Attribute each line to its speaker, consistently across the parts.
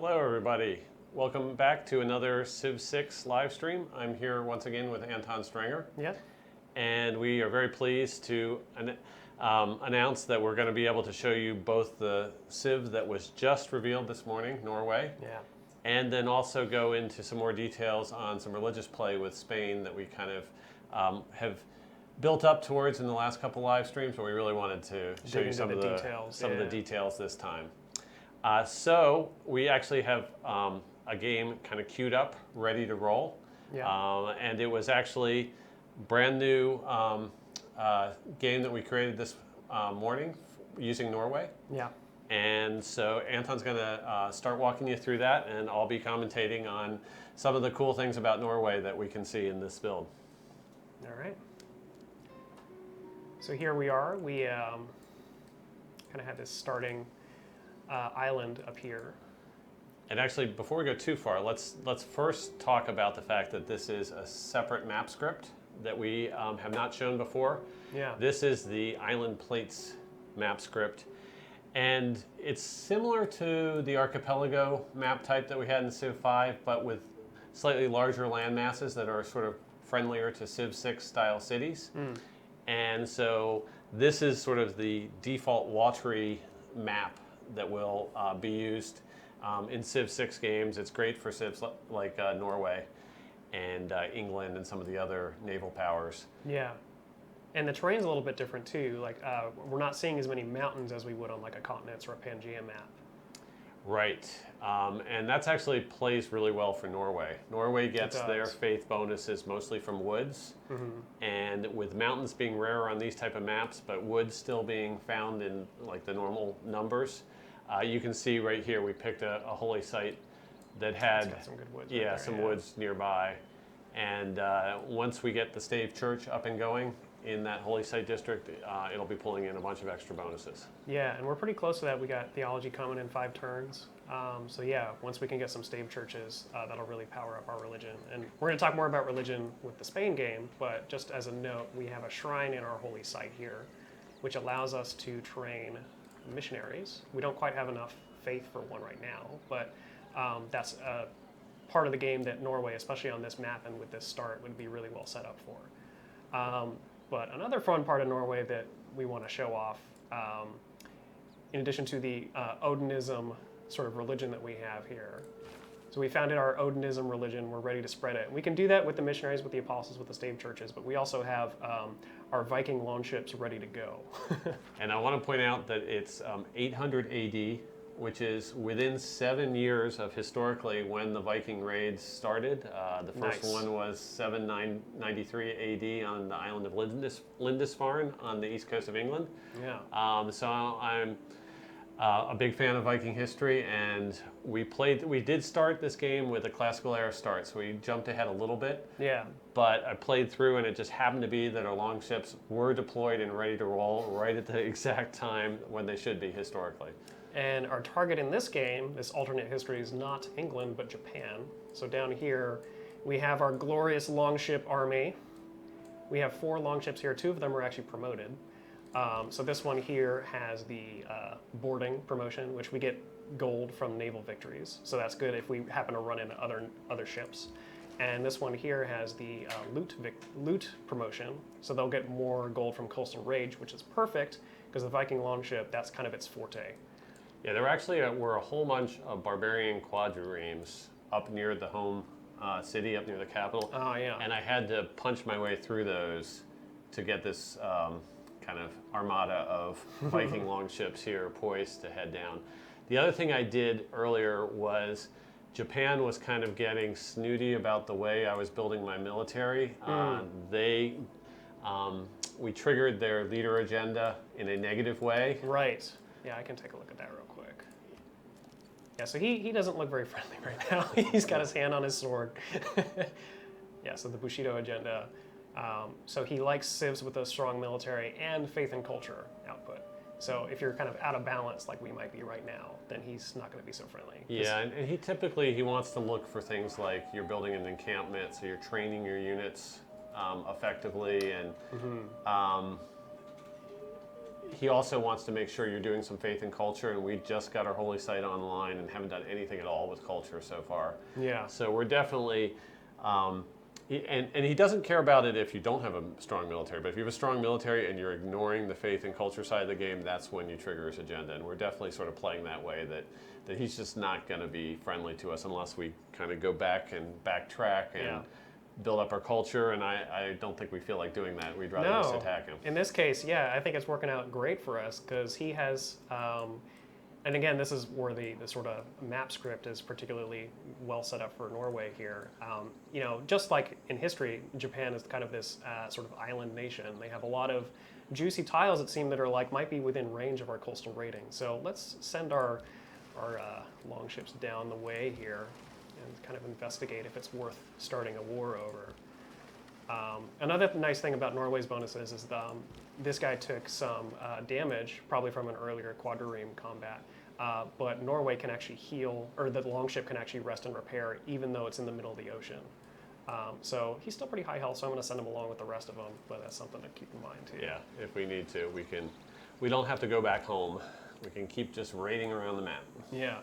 Speaker 1: Hello everybody. Welcome back to another Civ 6 live stream. I'm here once again with Anton Strenger.
Speaker 2: Yeah.
Speaker 1: And we are very pleased to announce that we're going to be able to show you both the Civ that was just revealed this morning, Norway,
Speaker 2: Yeah.
Speaker 1: and then also go into some more details on some religious play with Spain that we kind of have built up towards in the last couple live streams, but we really wanted to show you some of the details this time. So we actually have a game kind of queued up, ready to roll.
Speaker 2: Yeah.
Speaker 1: And it was actually brand new game that we created this morning using Norway.
Speaker 2: Yeah.
Speaker 1: And so Anton's going to start walking you through that, and I'll be commentating on some of the cool things about Norway that we can see in this build.
Speaker 2: All right. So here we are. We kind of have this starting island up here.
Speaker 1: And actually, before we go too far, let's first talk about the fact that this is a separate map script that we have not shown before.
Speaker 2: Yeah.
Speaker 1: This is the Island Plates map script. And it's similar to the Archipelago map type that we had in Civ 5, but with slightly larger land masses that are sort of friendlier to Civ 6 style cities. And so this is sort of the default watery map that will be used in Civ 6 games. It's great for civs like Norway and England and some of the other naval powers.
Speaker 2: Yeah. And the terrain's a little bit different too. Like we're not seeing as many mountains as we would on like a Continents or a Pangaea map.
Speaker 1: Right. And that's actually plays really well for Norway. Norway gets their faith bonuses mostly from woods. And with mountains being rare on these type of maps, but woods still being found in like the normal numbers, you can see right here we picked a holy site that had
Speaker 2: some good woods
Speaker 1: woods nearby. And once we get the stave church up and going in that holy site district, it'll be pulling in a bunch of extra bonuses.
Speaker 2: Yeah, and we're pretty close to that. We got theology coming in 5 turns. So yeah, once we can get some stave churches, that'll really power up our religion. And we're going to talk more about religion with the Spain game, but just as a note, we have a shrine in our holy site here, which allows us to train missionaries. We don't quite have enough faith for one right now, but that's a part of the game that Norway, especially on this map and with this start, would be really well set up for. But another fun part of Norway that we want to show off, in addition to the Odinism sort of religion that we have here. So we founded our Odinism religion, we're ready to spread it. We can do that with the missionaries, with the apostles, with the stave churches, but we also have our Viking loan ships ready to go.
Speaker 1: And I want to point out that it's 800 AD, which is within 7 years of historically when the Viking raids started. The first one was 793 AD on the island of Lindisfarne on the east coast of England.
Speaker 2: Yeah.
Speaker 1: So I'm a big fan of Viking history, and we did start this game with a classical era start, so we jumped ahead a little bit.
Speaker 2: Yeah.
Speaker 1: But I played through, and it just happened to be that our longships were deployed and ready to roll right at the exact time when they should be historically.
Speaker 2: And our target in this game, this alternate history, is not England, but Japan. So down here, we have our glorious longship army. We have 4 longships here. 2 of them are actually promoted. So this one here has the boarding promotion, which we get gold from naval victories. So that's good if we happen to run into other ships. And this one here has the loot promotion. So they'll get more gold from coastal rage, which is perfect because the Viking longship, that's kind of its forte.
Speaker 1: Yeah, there actually were a whole bunch of barbarian quadriremes up near the home city, up near the capital.
Speaker 2: Oh, yeah.
Speaker 1: And I had to punch my way through those to get this kind of armada of Viking longships here poised to head down. The other thing I did earlier was Japan was kind of getting snooty about the way I was building my military. We triggered their leader agenda in a negative way.
Speaker 2: Right. Yeah, I can take a look at that real quick. Yeah, so he doesn't look very friendly right now. He's got his hand on his sword. Yeah, so the Bushido agenda. So he likes civs with a strong military and faith and culture output. So if you're kind of out of balance like we might be right now, then he's not going to be so friendly.
Speaker 1: Yeah, and he typically wants to look for things like you're building an encampment, so you're training your units effectively, and he also wants to make sure you're doing some faith and culture, and we just got our holy site online and haven't done anything at all with culture so far.
Speaker 2: Yeah.
Speaker 1: So we're definitely, and he doesn't care about it if you don't have a strong military, but if you have a strong military and you're ignoring the faith and culture side of the game, that's when you trigger his agenda. And we're definitely sort of playing that way, that he's just not going to be friendly to us unless we kind of go back and backtrack and build up our culture. And I don't think we feel like doing that. We'd rather just attack him.
Speaker 2: In this case, yeah, I think it's working out great for us because he has, and again, this is where the sort of map script is particularly well set up for Norway here. You know, just like in history, Japan is kind of this sort of island nation. They have a lot of juicy tiles, it seems, that are like might be within range of our coastal rating. So let's send our longships down the way here and kind of investigate if it's worth starting a war over. Another nice thing about Norway's bonuses is this guy took some damage, probably from an earlier quadrireme combat, but Norway can actually heal, or the longship can actually rest and repair, even though it's in the middle of the ocean. So he's still pretty high health, so I'm going to send him along with the rest of them, but that's something to keep in mind too.
Speaker 1: Yeah, if we need to, we can. We don't have to go back home. We can keep just raiding around the map.
Speaker 2: Yeah.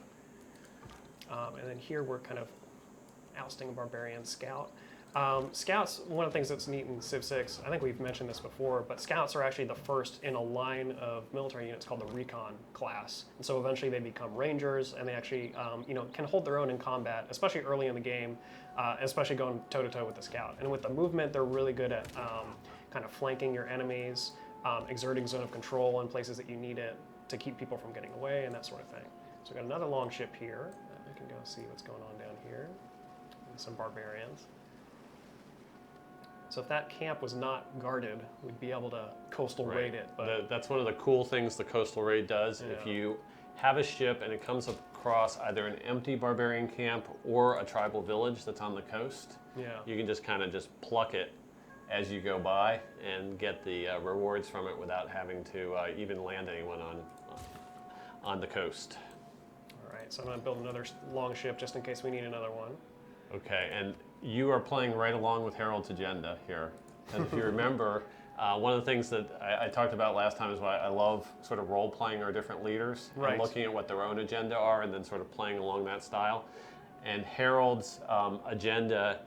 Speaker 2: And then here we're kind of ousting a barbarian scout. Scouts, one of the things that's neat in Civ 6, I think we've mentioned this before, but scouts are actually the first in a line of military units called the recon class. And so eventually they become rangers, and they actually can hold their own in combat, especially early in the game, especially going toe-to-toe with the scout. And with the movement, they're really good at kind of flanking your enemies, exerting zone of control in places that you need it to keep people from getting away, and that sort of thing. So we've got another longship here. I can go see what's going on down here. And some barbarians. So if that camp was not guarded, we'd be able to coastal raid it. But
Speaker 1: that's one of the cool things the coastal raid does.
Speaker 2: Yeah.
Speaker 1: If you have a ship and it comes across either an empty barbarian camp or a tribal village that's on the coast, you can just kind of just pluck it as you go by and get the rewards from it without having to even land anyone on the coast.
Speaker 2: All right, so I'm going to build another long ship just in case we need another one.
Speaker 1: Okay, and you are playing right along with Harold's agenda here. And if you remember, one of the things that I talked about last time is why I love sort of role-playing our different leaders and looking at what their own agenda are and then sort of playing along that style. And Harold's agenda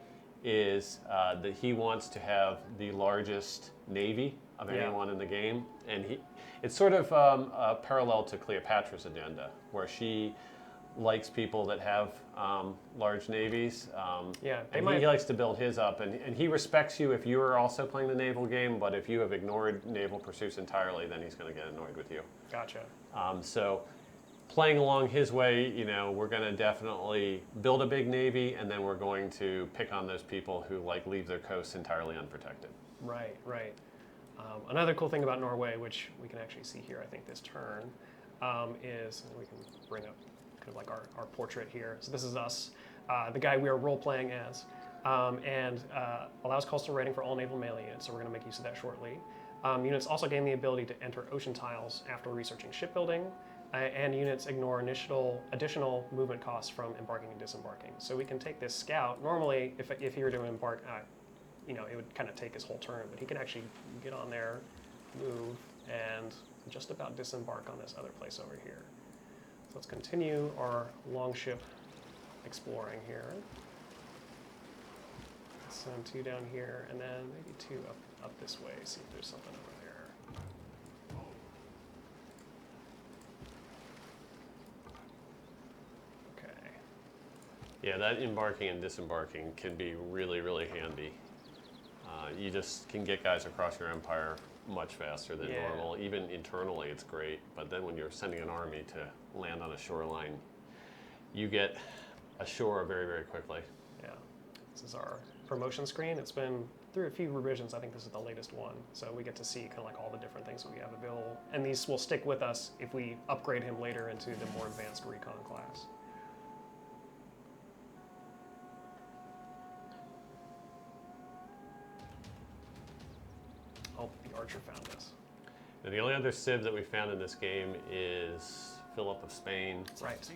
Speaker 1: is that he wants to have the largest navy of anyone in the game. And it's sort of parallel to Cleopatra's agenda, where she likes people that have large navies. He likes to build his up, and he respects you if you are also playing the naval game, but if you have ignored naval pursuits entirely, then he's going to get annoyed with you.
Speaker 2: Gotcha.
Speaker 1: So playing along his way, we're going to definitely build a big navy, and then we're going to pick on those people who leave their coasts entirely unprotected.
Speaker 2: Right. Another cool thing about Norway, which we can actually see here, I think this turn, is, and we can bring up kind of like our portrait here. So this is us, the guy we are role-playing as, and allows coastal raiding for all naval melee units, so we're going to make use of that shortly. Units also gain the ability to enter ocean tiles after researching shipbuilding, and units ignore additional movement costs from embarking and disembarking. So we can take this scout. Normally, if he were to embark, it would kind of take his whole turn, but he can actually get on there, move, and just about disembark on this other place over here. So let's continue our longship exploring here. Send 2 down here, and then maybe 2 up this way, see if there's something over there. Okay.
Speaker 1: Yeah, that embarking and disembarking can be really, really handy. You just can get guys across your empire much faster than normal. Even internally, it's great. But then when you're sending an army to land on a shoreline, you get ashore very, very quickly.
Speaker 2: Yeah. This is our promotion screen. It's been through a few revisions. I think this is the latest one. So we get to see kind of like all the different things that we have available. And these will stick with us if we upgrade him later into the more advanced recon class. Oh, the archer found us.
Speaker 1: Now, the only other civ that we found in this game is Philip of Spain.
Speaker 2: Right.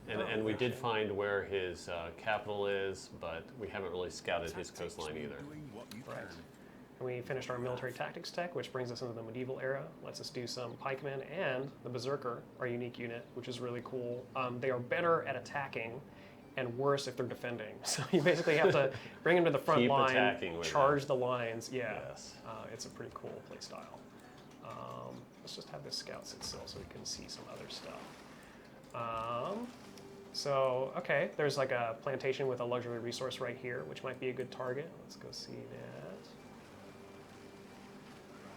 Speaker 1: And we did find where his capital is, but we haven't really scouted his coastline either.
Speaker 2: Right. And we finished our military tactics tech, which brings us into the medieval era. Lets us do some pikemen and the berserker, our unique unit, which is really cool. They are better at attacking and worse if they're defending. So you basically have to bring them to the front
Speaker 1: Keep
Speaker 2: line,
Speaker 1: attacking with
Speaker 2: charge
Speaker 1: them.
Speaker 2: the lines. Yeah,
Speaker 1: Yes.
Speaker 2: it's a pretty cool play style. Let's just have this scout sit still so we can see some other stuff. So, okay, there's like a plantation with a luxury resource right here, which might be a good target. Let's go see that.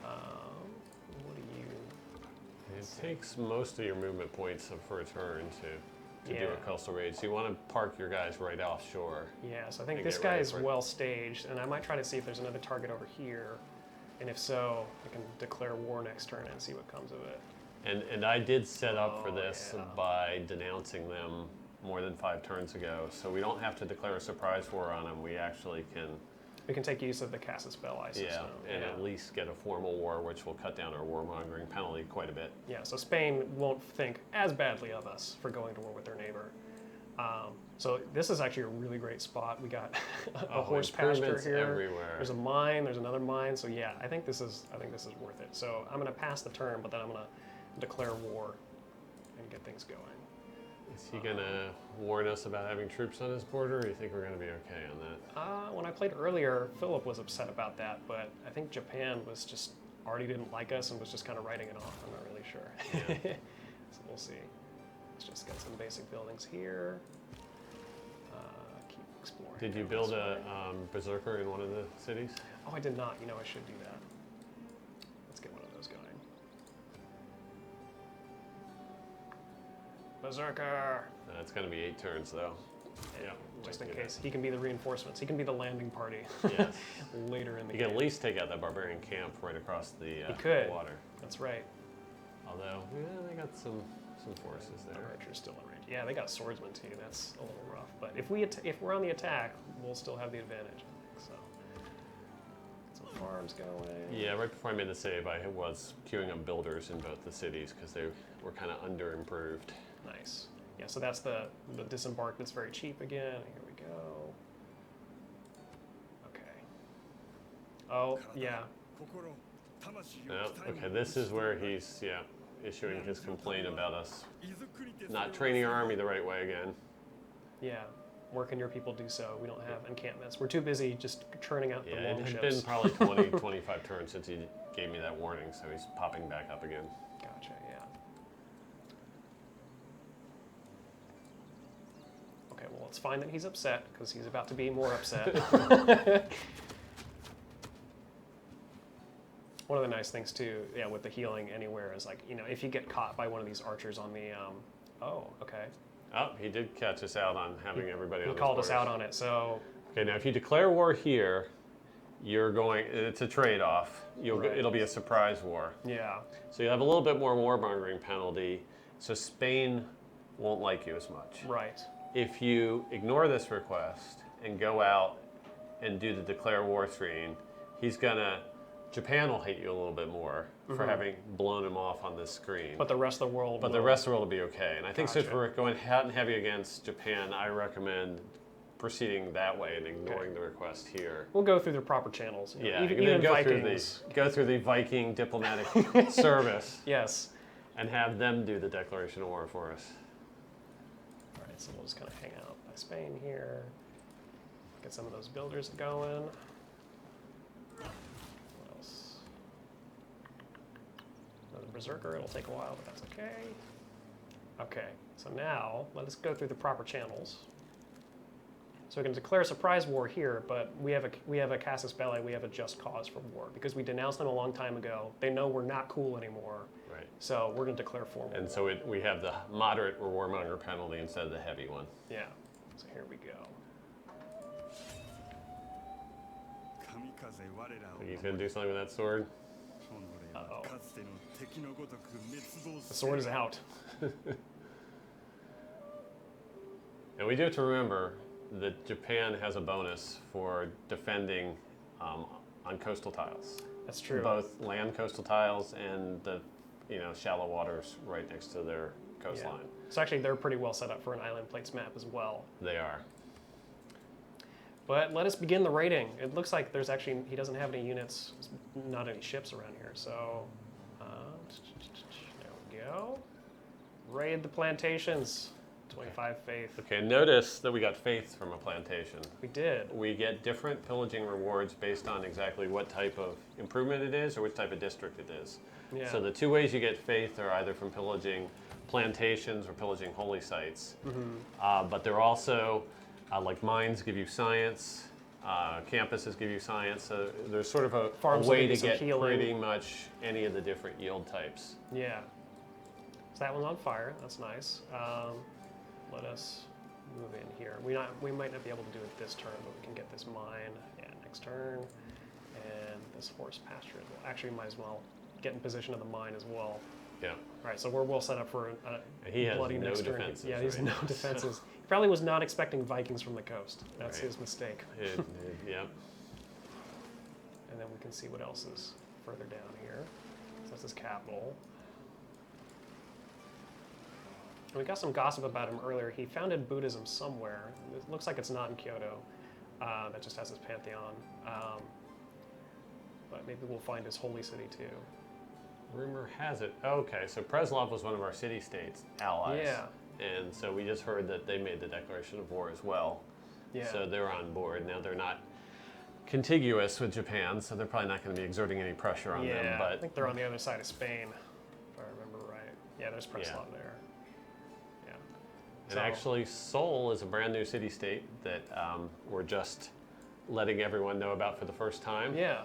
Speaker 2: What do you...
Speaker 1: It takes most of your movement points for a turn to do
Speaker 2: Yeah.
Speaker 1: a coastal raid. So you want to park your guys right offshore.
Speaker 2: Yeah, so I think
Speaker 1: And
Speaker 2: this
Speaker 1: get
Speaker 2: guy
Speaker 1: ready
Speaker 2: is
Speaker 1: for it.
Speaker 2: well staged, and I might try to see if there's another target over here. And if so, I can declare war next turn and see what comes of it.
Speaker 1: And I did set up for
Speaker 2: Oh,
Speaker 1: this
Speaker 2: yeah.
Speaker 1: by denouncing them more than 5 turns ago. So we don't have to declare a surprise war on them. We actually can,
Speaker 2: We can take use of the Casus Belli system.
Speaker 1: and at least get a formal war, which will cut down our warmongering penalty quite a bit.
Speaker 2: Yeah, so Spain won't think as badly of us for going to war with their neighbor. So this is actually a really great spot. We got a horse pasture
Speaker 1: improvements
Speaker 2: here.
Speaker 1: everywhere.
Speaker 2: There's a mine. There's another mine. So yeah, I think this is worth it. So I'm gonna pass the turn, but then I'm gonna declare war and get things going.
Speaker 1: Is he gonna warn us about having troops on his border, or you think we're gonna be okay on that?
Speaker 2: When I played earlier, Philip was upset about that, but I think Japan was just already didn't like us and was just kind of writing it off. I'm not really sure.
Speaker 1: Yeah.
Speaker 2: So we'll see. Let's just get some basic buildings here. Keep exploring.
Speaker 1: Did you
Speaker 2: Go
Speaker 1: build
Speaker 2: this
Speaker 1: a
Speaker 2: way.
Speaker 1: berserker in one of the cities?
Speaker 2: Oh, I did not. You know, I should do that. Let's get one of those going. Berserker!
Speaker 1: It's gonna be 8 turns though. Yeah.
Speaker 2: Just in
Speaker 1: might do
Speaker 2: case. He can be the reinforcements. He can be the landing party
Speaker 1: that. Yes.
Speaker 2: later in the
Speaker 1: You
Speaker 2: game.
Speaker 1: can at least take out that barbarian camp right across the
Speaker 2: could.
Speaker 1: water.
Speaker 2: That's right.
Speaker 1: Although, yeah, they got some forces
Speaker 2: The
Speaker 1: there.
Speaker 2: archer's still in range. Yeah, they got swordsmen too. That's a little rough. But if we're on the attack, we'll still have the advantage, I think. So, get some farms going.
Speaker 1: Yeah, right before I made the save, I was queuing up builders in both the cities because they were kind of under improved.
Speaker 2: Nice. Yeah, so that's the disembark that's very cheap again. Here we go. Okay. Oh, yeah.
Speaker 1: Yeah, okay, this is where he's issuing his complaint about us not training our army the right way again.
Speaker 2: Yeah. Where can your people do so? We don't have encampments. We're too busy just churning out the
Speaker 1: Yeah,
Speaker 2: long
Speaker 1: it had
Speaker 2: ships.
Speaker 1: been probably 20, 25 turns since he gave me that warning, so he's popping back up again.
Speaker 2: Gotcha, yeah. Okay, well, it's fine that he's upset, because he's about to be more upset. One of the nice things, too, yeah, with the healing anywhere is, like, you know, if you get caught by one of these archers on the, oh, okay.
Speaker 1: Oh, he did catch us out on having everybody on
Speaker 2: He
Speaker 1: his
Speaker 2: called us
Speaker 1: borders.
Speaker 2: out on it, so,
Speaker 1: Okay, now if you declare war here, you're going, it's a trade-off.
Speaker 2: Right.
Speaker 1: It'll be a surprise war.
Speaker 2: yeah.
Speaker 1: So you have a little bit more warmongering penalty, so Spain won't like you as much.
Speaker 2: Right.
Speaker 1: If you ignore this request and go out and do the declare war screen, Japan will hate you a little bit more for having blown him off on this screen.
Speaker 2: But the rest of the world
Speaker 1: But the rest of the world will be okay. And I think since
Speaker 2: Gotcha.
Speaker 1: we're going hot and heavy against Japan, I recommend proceeding that way and ignoring the request here.
Speaker 2: We'll go through the proper channels. You know,
Speaker 1: Yeah,
Speaker 2: even,
Speaker 1: and then
Speaker 2: even
Speaker 1: go through the Viking diplomatic service
Speaker 2: Yes.
Speaker 1: and have them do the declaration of war for us.
Speaker 2: All right, so we'll just kind of hang out by Spain here. Get some of those builders going. What else? Another berserker. It'll take a while, but that's okay. Okay, so now let us go through the proper channels. So we can declare a surprise war here, but we have a casus belli. We have a just cause for war because we denounced them a long time ago. They know we're not cool anymore.
Speaker 1: Right.
Speaker 2: So we're going to declare formal
Speaker 1: And
Speaker 2: war.
Speaker 1: so we have the moderate warmonger penalty instead of the heavy one.
Speaker 2: Yeah. So here we go.
Speaker 1: Think he's going to do something with that sword?
Speaker 2: Uh-oh. The sword is out.
Speaker 1: And we do have to remember that Japan has a bonus for defending on coastal tiles.
Speaker 2: That's true.
Speaker 1: Both land coastal tiles and the shallow waters right next to their coastline.
Speaker 2: So actually, they're pretty well set up for an island plates map as well.
Speaker 1: They are.
Speaker 2: But let us begin the raiding. It looks like there's actually, he doesn't have any units, not any ships around here. So, there we go. Raid the plantations. 25 faith.
Speaker 1: Okay, notice that we got faith from a plantation.
Speaker 2: We did.
Speaker 1: We get different pillaging rewards based on exactly what type of improvement it is or which type of district it is.
Speaker 2: Yeah.
Speaker 1: So the two ways you get faith are either from pillaging plantations or pillaging holy sites. But they're also, like mines give you science, campuses give you science. So there's sort of a
Speaker 2: Farms will
Speaker 1: way
Speaker 2: give you
Speaker 1: to
Speaker 2: some
Speaker 1: get
Speaker 2: healing.
Speaker 1: pretty much any of the different yield types.
Speaker 2: Yeah. So that one's on fire. That's nice. Let us move in here. We might not be able to do it this turn, but we can get this mine. Yeah, next turn. And this horse pasture as well. Actually, we might as well get in position of the mine as well.
Speaker 1: Yeah.
Speaker 2: All right, so we're well set up for a
Speaker 1: He has
Speaker 2: bloody
Speaker 1: no
Speaker 2: next turn.
Speaker 1: defenses,
Speaker 2: Yeah, he's
Speaker 1: right?
Speaker 2: no defenses. He probably was not expecting Vikings from the coast. That's
Speaker 1: Right.
Speaker 2: his mistake.
Speaker 1: Yeah.
Speaker 2: And then we can see what else is further down here. So that's his capital. And we got some gossip about him earlier. He founded Buddhism somewhere. It looks like it's not in Kyoto. That just has his pantheon. But maybe we'll find his holy city too.
Speaker 1: Rumor has it. Okay, so Preslov was one of our city-states allies.
Speaker 2: Yeah.
Speaker 1: And so we just heard that they made the declaration of war as well.
Speaker 2: Yeah.
Speaker 1: So they're on board. Now they're not contiguous with Japan, so they're probably not going to be exerting any pressure on them.
Speaker 2: Yeah,
Speaker 1: But
Speaker 2: I think they're on the other side of Spain, if I remember right. Yeah, there's Preslav there. Yeah.
Speaker 1: and actually, Seoul is a brand new city-state that we're just letting everyone know about for the first time.
Speaker 2: Yeah.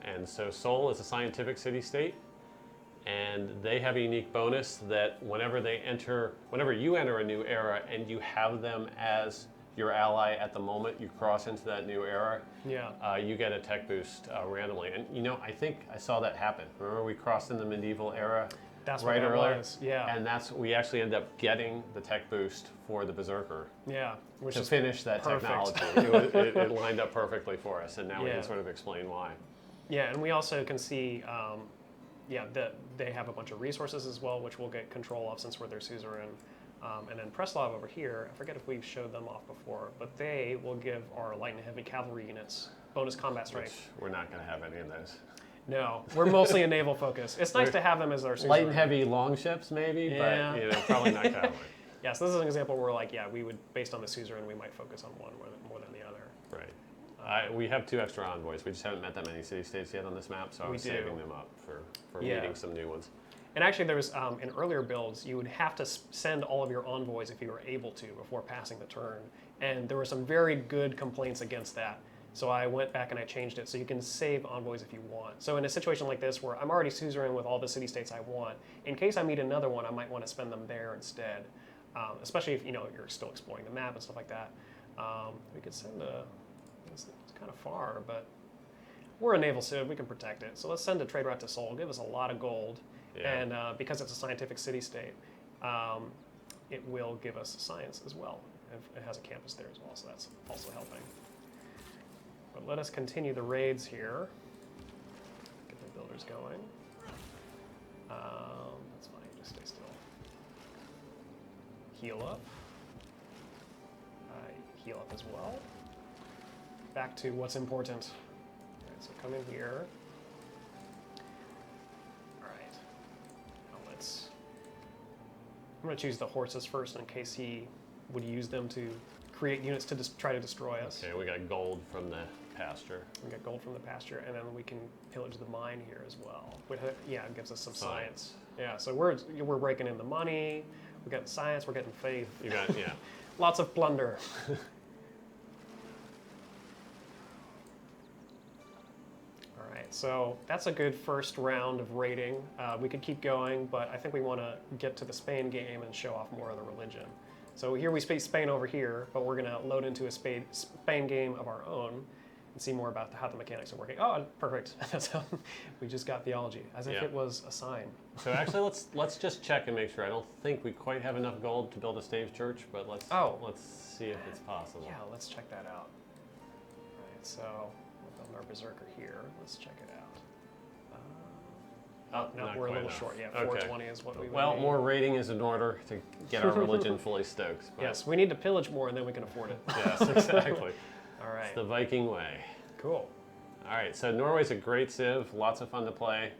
Speaker 1: And so Seoul is a scientific city-state, and they have a unique bonus that whenever you enter a new era and you have them as your ally at the moment you cross into that new era,
Speaker 2: Yeah.
Speaker 1: you get a tech boost randomly. And I think I saw that happen. Remember we crossed in the medieval era
Speaker 2: That's
Speaker 1: right
Speaker 2: what that
Speaker 1: earlier?
Speaker 2: was. Yeah.
Speaker 1: And we actually ended up getting the tech boost for the Berserker
Speaker 2: Yeah. Which
Speaker 1: to
Speaker 2: is
Speaker 1: finish that
Speaker 2: perfect.
Speaker 1: technology. It lined up perfectly for us, and now we
Speaker 2: Yeah.
Speaker 1: can sort of explain why.
Speaker 2: Yeah, and we also can see, that they have a bunch of resources as well, which we'll get control of since we're their suzerain. And then Preslav over here, I forget if we've showed them off before, but they will give our light and heavy cavalry units bonus combat strength.
Speaker 1: Which we're not going to have any of those.
Speaker 2: No, we're mostly a naval focus. It's nice to have them as our suzerain.
Speaker 1: Light and heavy long ships, maybe,
Speaker 2: Yeah.
Speaker 1: but probably not cavalry.
Speaker 2: Yeah, so this is an example where, we would, based on the suzerain, we might focus on one more than the other.
Speaker 1: Right. We have 2 extra envoys. We just haven't met that many city-states yet on this map, so I was saving them up for
Speaker 2: Yeah.
Speaker 1: meeting some new ones.
Speaker 2: And actually, there was in earlier builds, you would have to send all of your envoys if you were able to before passing the turn. And there were some very good complaints against that. So I went back and I changed it so you can save envoys if you want. So in a situation like this where I'm already suzerain with all the city-states I want, in case I meet another one, I might want to spend them there instead. Especially if you're still exploring the map and stuff like that. We could send it's kind of far, but we're a naval civ, we can protect it. So let's send a trade route to Seoul, give us a lot of gold.
Speaker 1: Yeah.
Speaker 2: And because it's a scientific city-state, it will give us science as well. It has a campus there as well, so that's also helping. But let us continue the raids here. Get the builders going. That's fine, just stay still. Heal up. Heal up as well. Back to what's important. All right, so come in here. All right. Now I'm going to choose the horses first in case he would use them to create units to try to destroy us.
Speaker 1: Okay, we got gold from the pasture.
Speaker 2: We got gold from the pasture, and then we can pillage the mine here as well. It gives us some science. Yeah, so we're breaking in the money. We got science. We're getting faith.
Speaker 1: You got
Speaker 2: Lots of plunder. All right, so that's a good first round of raiding. We could keep going, but I think we want to get to the Spain game and show off more of the religion. So here we space Spain over here, but we're going to load into a Spain game of our own and see more about how the mechanics are working. Oh, perfect. That's how we just got theology, as if it was a sign.
Speaker 1: So actually, let's just check and make sure. I don't think we quite have enough gold to build a stave church, but let's see if it's possible.
Speaker 2: Yeah, let's check that out. All right, so we'll build our berserker here. Let's check it
Speaker 1: Oh,
Speaker 2: No,
Speaker 1: not
Speaker 2: we're a
Speaker 1: quite
Speaker 2: little
Speaker 1: enough.
Speaker 2: short. Yeah,
Speaker 1: Okay.
Speaker 2: 420 is what we would
Speaker 1: Well,
Speaker 2: need.
Speaker 1: more rating is in order to get our religion fully stoked. But
Speaker 2: Yes, we need to pillage more, and then we can afford it.
Speaker 1: yes, exactly.
Speaker 2: All right.
Speaker 1: It's the Viking way.
Speaker 2: Cool.
Speaker 1: All right, so Norway's a great civ, lots of fun to play.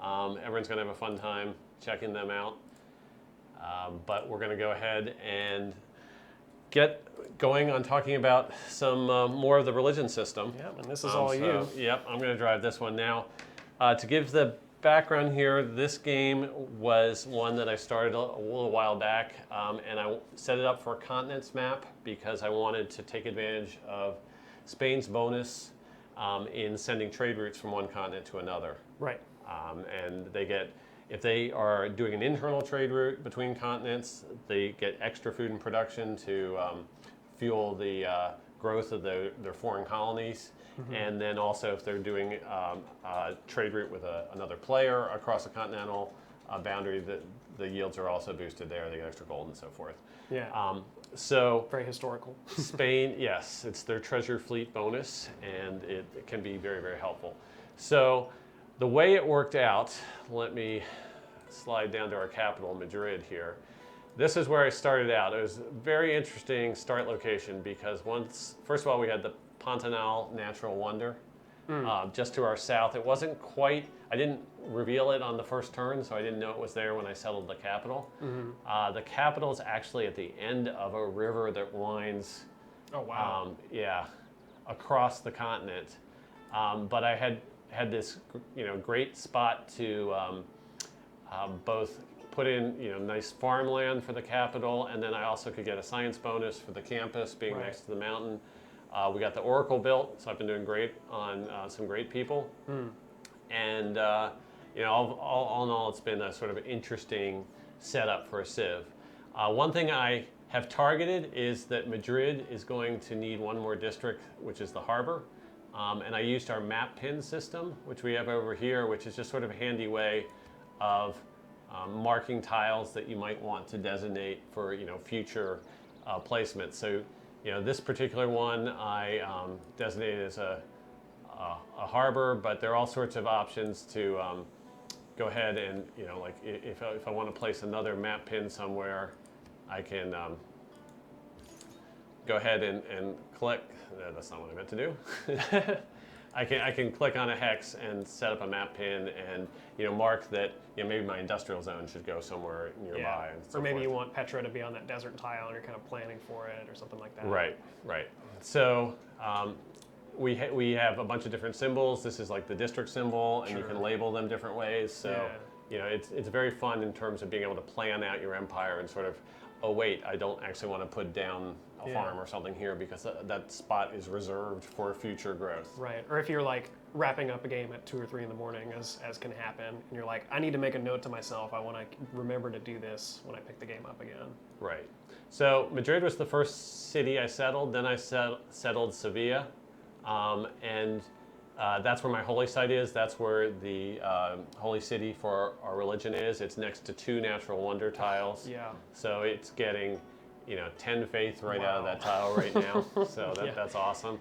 Speaker 1: Everyone's going to have a fun time checking them out. But we're going to go ahead and get going on talking about some more of the religion system.
Speaker 2: Yeah, and this is all you.
Speaker 1: Yep, I'm going to drive this one now. To give the background here, this game was one that I started a little while back, and I set it up for a continents map because I wanted to take advantage of Spain's bonus in sending trade routes from one continent to another.
Speaker 2: Right.
Speaker 1: And they get, if they are doing an internal trade route between continents, they get extra food and production to fuel the growth of their foreign colonies. And then also if they're doing a trade route with another player across a continental boundary, the yields are also boosted there. They get extra gold and so forth.
Speaker 2: Yeah.
Speaker 1: So
Speaker 2: Very historical.
Speaker 1: Spain, yes, it's their treasure fleet bonus, and it can be very, very helpful. So the way it worked out, let me slide down to our capital, Madrid here. This is where I started out. It was a very interesting start location because first of all, we had the Pantanal Natural Wonder just to our south. It wasn't quite, I didn't reveal it on the first turn, so I didn't know it was there when I settled the capital. The capital is actually at the end of a river that winds
Speaker 2: Oh, wow.
Speaker 1: across the continent. But I had this great spot to both put in nice farmland for the capital, and then I also could get a science bonus for the campus being
Speaker 2: Right.
Speaker 1: next to the mountain. We got the Oracle built, so I've been doing great on some great people. And all in all, it's been a sort of interesting setup for a Civ. One thing I have targeted is that Madrid is going to need one more district, which is the harbor. And I used our map pin system, which we have over here, which is just sort of a handy way of marking tiles that you might want to designate for future placements. So this particular one I designated as a harbor, but there are all sorts of options to go ahead and like if I want to place another map pin somewhere, I can go ahead and click. No, that's not what I meant to do. I can click on a hex and set up a map pin and mark that maybe my industrial zone should go somewhere nearby.
Speaker 2: Yeah.
Speaker 1: And so
Speaker 2: Or maybe
Speaker 1: forth.
Speaker 2: you want Petra to be on that desert tile and you're kind of planning for it or something like that.
Speaker 1: Right. So we have a bunch of different symbols. This is like the district symbol, and you can label them different ways. So it's very fun in terms of being able to plan out your empire and sort of, oh wait, I don't actually want to put down a farm or something here because that spot is reserved for future growth.
Speaker 2: Right. Or if you're like wrapping up a game at 2 or 3 in the morning, as can happen, and you're like, I need to make a note to myself. I want to remember to do this when I pick the game up again.
Speaker 1: Right. So Madrid was the first city I settled. Then I settled Sevilla, and that's where my holy site is. That's where the holy city for our religion is. It's next to 2 natural wonder tiles.
Speaker 2: Yeah.
Speaker 1: So it's getting 10 faith right out of that tile right now. So that's awesome.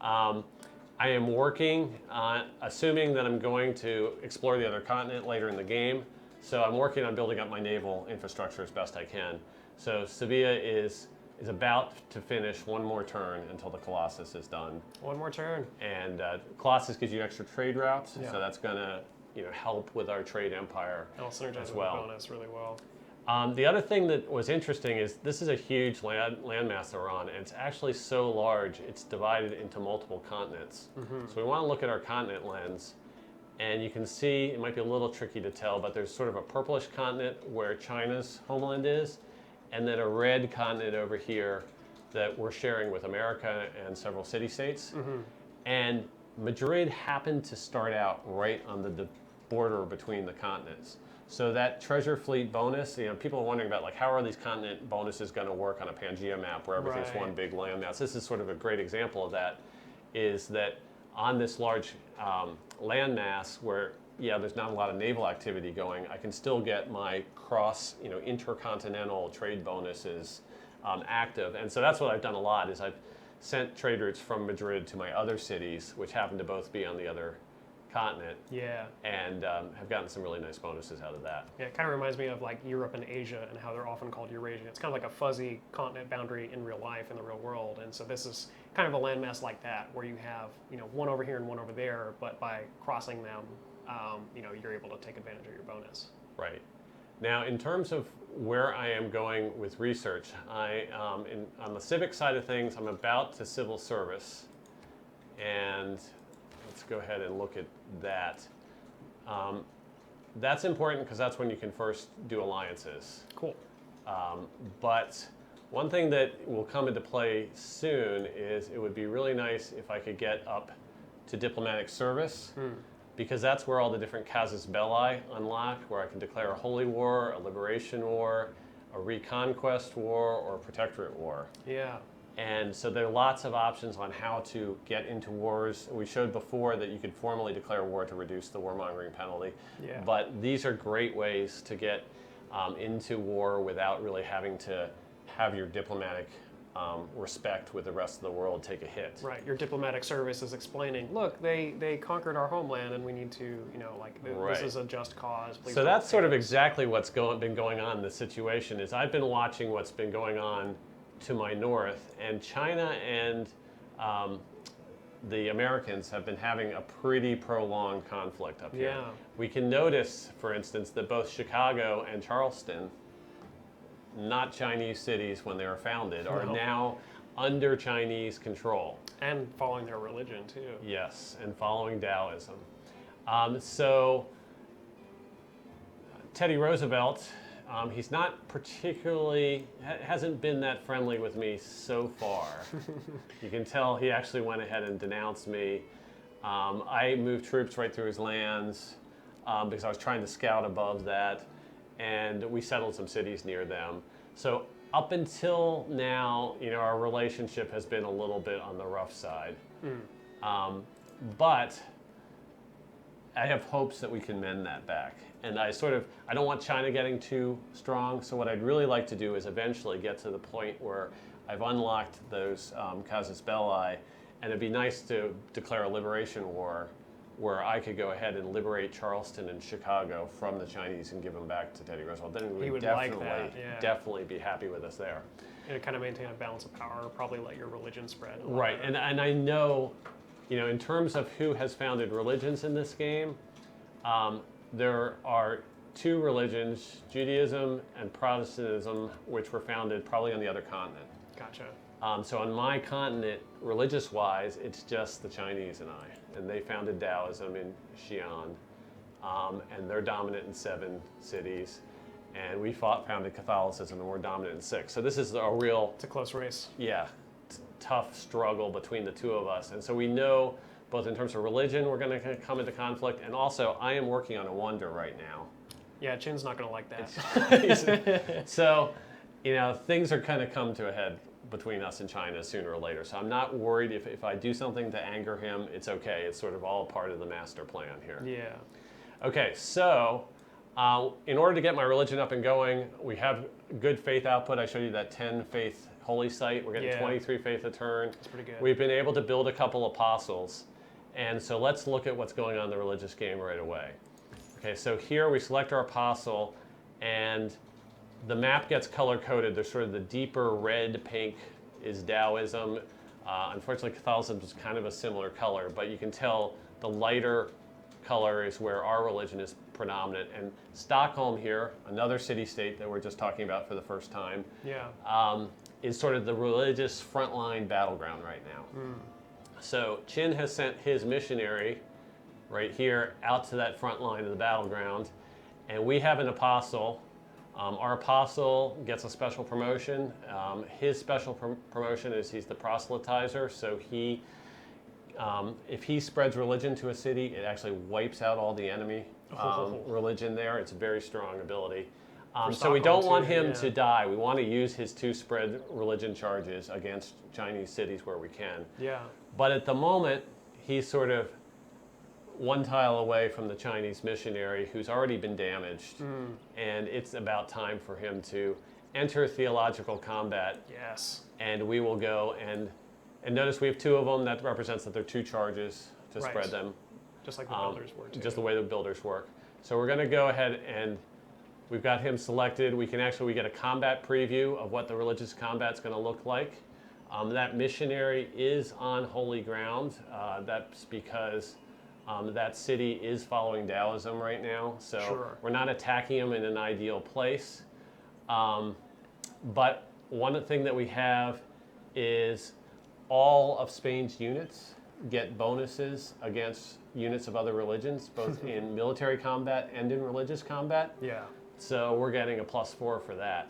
Speaker 1: I am working on, assuming that I'm going to explore the other continent later in the game. So I'm working on building up my naval infrastructure as best I can. So Sevilla is about to finish one more turn until the Colossus is done.
Speaker 2: One more turn.
Speaker 1: And Colossus gives you extra trade routes,
Speaker 2: Yeah.
Speaker 1: so that's going to help with our trade empire
Speaker 2: It'll synergize
Speaker 1: as
Speaker 2: with
Speaker 1: well.
Speaker 2: the bonus really well.
Speaker 1: The other thing that was interesting is this is a huge landmass that we're on, and it's actually so large, it's divided into multiple continents. So we want to look at our continent lens, and you can see, it might be a little tricky to tell, but there's sort of a purplish continent where China's homeland is, and then a red continent over here that we're sharing with America and several city-states. And Madrid happened to start out right on the border between the continents. So that treasure fleet bonus, people are wondering about like how are these continent bonuses going to work on a Pangea map where everything's one big landmass. This is sort of a great example of that, is that on this large landmass where there's not a lot of naval activity going, I can still get my cross, intercontinental trade bonuses active. And so that's what I've done a lot, is I've sent trade routes from Madrid to my other cities, which happen to both be on the other continent,
Speaker 2: Yeah.
Speaker 1: and have gotten some really nice bonuses out of that.
Speaker 2: Yeah, it kind of reminds me of like Europe and Asia and how they're often called Eurasian. It's kind of like a fuzzy continent boundary in real life, in the real world. And so this is kind of a landmass like that, where you have, one over here and one over there, but by crossing them, you're able to take advantage of your bonus.
Speaker 1: Right. Now, in terms of where I am going with research, on the civic side of things, I'm about to civil service, and let's go ahead and look at that. That's important because that's when you can first do alliances.
Speaker 2: Cool.
Speaker 1: But one thing that will come into play soon is it would be really nice if I could get up to diplomatic service, because that's where all the different casus belli unlock, where I can declare a holy war, a liberation war, a reconquest war, or a protectorate war.
Speaker 2: Yeah.
Speaker 1: And so there are lots of options on how to get into wars. We showed before that you could formally declare war to reduce the warmongering penalty.
Speaker 2: Yeah.
Speaker 1: But these are great ways to get into war without really having to have your diplomatic respect with the rest of the world take a hit.
Speaker 2: Right. Your diplomatic service is explaining, look, they conquered our homeland, and we need to, this is a just cause. Please
Speaker 1: so
Speaker 2: don't
Speaker 1: that's sort of
Speaker 2: pay us.
Speaker 1: exactly what's been going on in this situation. Is I've been watching what's been going on to my north, and China and the Americans have been having a pretty prolonged conflict up here.
Speaker 2: Yeah.
Speaker 1: We can notice, for instance, that both Chicago and Charleston, not Chinese cities when they were founded, are
Speaker 2: No.
Speaker 1: now under Chinese control.
Speaker 2: And following their religion, too.
Speaker 1: Yes, and following Taoism. So Teddy Roosevelt, he's not particularly, hasn't been that friendly with me so far. You can tell he actually went ahead and denounced me. I moved troops right through his lands because I was trying to scout above that, and we settled some cities near them. So up until now, our relationship has been a little bit on the rough side. But I have hopes that we can mend that back. And I don't want China getting too strong, so what I'd really like to do is eventually get to the point where I've unlocked those casus belli, and it'd be nice to declare a liberation war where I could go ahead and liberate Charleston and Chicago from the Chinese and give them back to Teddy Roosevelt. Then
Speaker 2: He would
Speaker 1: definitely,
Speaker 2: like that, yeah.
Speaker 1: definitely be happy with us there.
Speaker 2: And kind of maintain a balance of power, probably let your religion spread. a little
Speaker 1: Right,
Speaker 2: better.
Speaker 1: and I know, in terms of who has founded religions in this game, there are two religions, Judaism and Protestantism, which were founded probably on the other continent.
Speaker 2: Gotcha.
Speaker 1: So on my continent, religious-wise, it's just the Chinese and I. And they founded Taoism in Xi'an, and they're dominant in 7 cities. And we founded Catholicism, and we're dominant in 6. So this is a real,
Speaker 2: It's a close race.
Speaker 1: tough struggle between the two of us. And so we know, both in terms of religion, we're going to come into conflict, and also I am working on a wonder right now.
Speaker 2: Yeah, Chin's not going to like that.
Speaker 1: So, things are kind of come to a head between us and China sooner or later. So I'm not worried if I do something to anger him, it's okay. It's sort of all part of the master plan here.
Speaker 2: Yeah.
Speaker 1: Okay, so in order to get my religion up and going, we have good faith output. I showed you that 10 faith holy site. We're getting
Speaker 2: Yeah.
Speaker 1: 23 faith a turn.
Speaker 2: That's pretty good.
Speaker 1: We've been able to build a couple apostles. And so let's look at what's going on in the religious game right away. Okay, so here we select our apostle, and the map gets color-coded. There's sort of the deeper red, pink is Taoism. Unfortunately, Catholicism is kind of a similar color, but you can tell the lighter color is where our religion is predominant. And Stockholm here, another city-state that we're just talking about for the first time,
Speaker 2: Yeah.
Speaker 1: is sort of the religious frontline battleground right now. So Qin has sent his missionary right here out to that front line of the battleground, and we have an apostle. Our apostle gets a special promotion. His special promotion is he's the proselytizer, so if he spreads religion to a city, it actually wipes out all the enemy religion there. It's a very strong ability. So we don't want him to die. We want to use his 2 spread religion charges against Chinese cities where we can.
Speaker 2: Yeah.
Speaker 1: But at the moment, he's sort of one tile away from the Chinese missionary who's already been damaged. And it's about time for him to enter theological combat.
Speaker 2: Yes.
Speaker 1: And we will go and notice we have 2 of them. That represents that there are 2 charges to
Speaker 2: Right.
Speaker 1: spread them.
Speaker 2: just like the builders were too.
Speaker 1: Just the way the builders work. So we're going to go ahead and we've got him selected. We get a combat preview of what the religious combat's going to look like. That missionary is on holy ground. That's because that city is following Taoism right now. So
Speaker 2: Sure.
Speaker 1: we're not attacking them in an ideal place. But one thing that we have is all of Spain's units get bonuses against units of other religions, both in military combat and in religious combat.
Speaker 2: Yeah.
Speaker 1: So we're getting a +4 for that.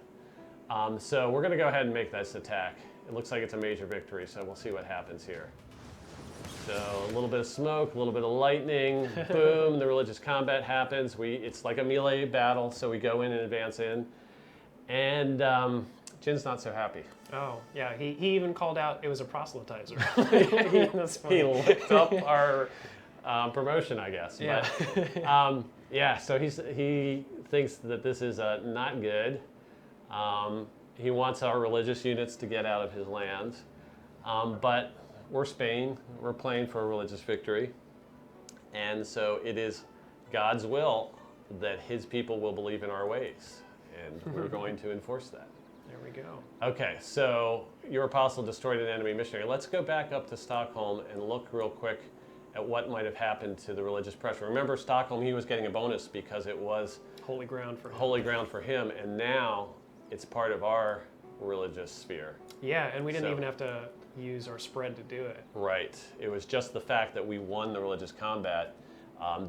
Speaker 1: So we're going to go ahead and make this attack. It looks like it's a major victory, so we'll see what happens here. So a little bit of smoke, a little bit of lightning, boom, the religious combat happens. It's like a melee battle, so we go in and advance in. And Jin's not so happy.
Speaker 2: Oh, yeah. He even called out it was a proselytizer.
Speaker 1: He licked up our promotion, I guess.
Speaker 2: Yeah.
Speaker 1: But, yeah, so he thinks that this is not good. He wants our religious units to get out of his lands. But we're Spain. We're playing for a religious victory. And so it is God's will that his people will believe in our ways. And we're going to enforce that.
Speaker 2: There we go.
Speaker 1: Okay, so your apostle destroyed an enemy missionary. Let's go back up to Stockholm and look real quick at what might have happened to the religious pressure. Remember, Stockholm, he was getting a bonus because it was
Speaker 2: Holy ground for him.
Speaker 1: holy ground for him, and now it's part of our religious sphere.
Speaker 2: Yeah, and we didn't
Speaker 1: So-
Speaker 2: even have to use our spread to do it.
Speaker 1: Right. It was just the fact that we won the religious combat.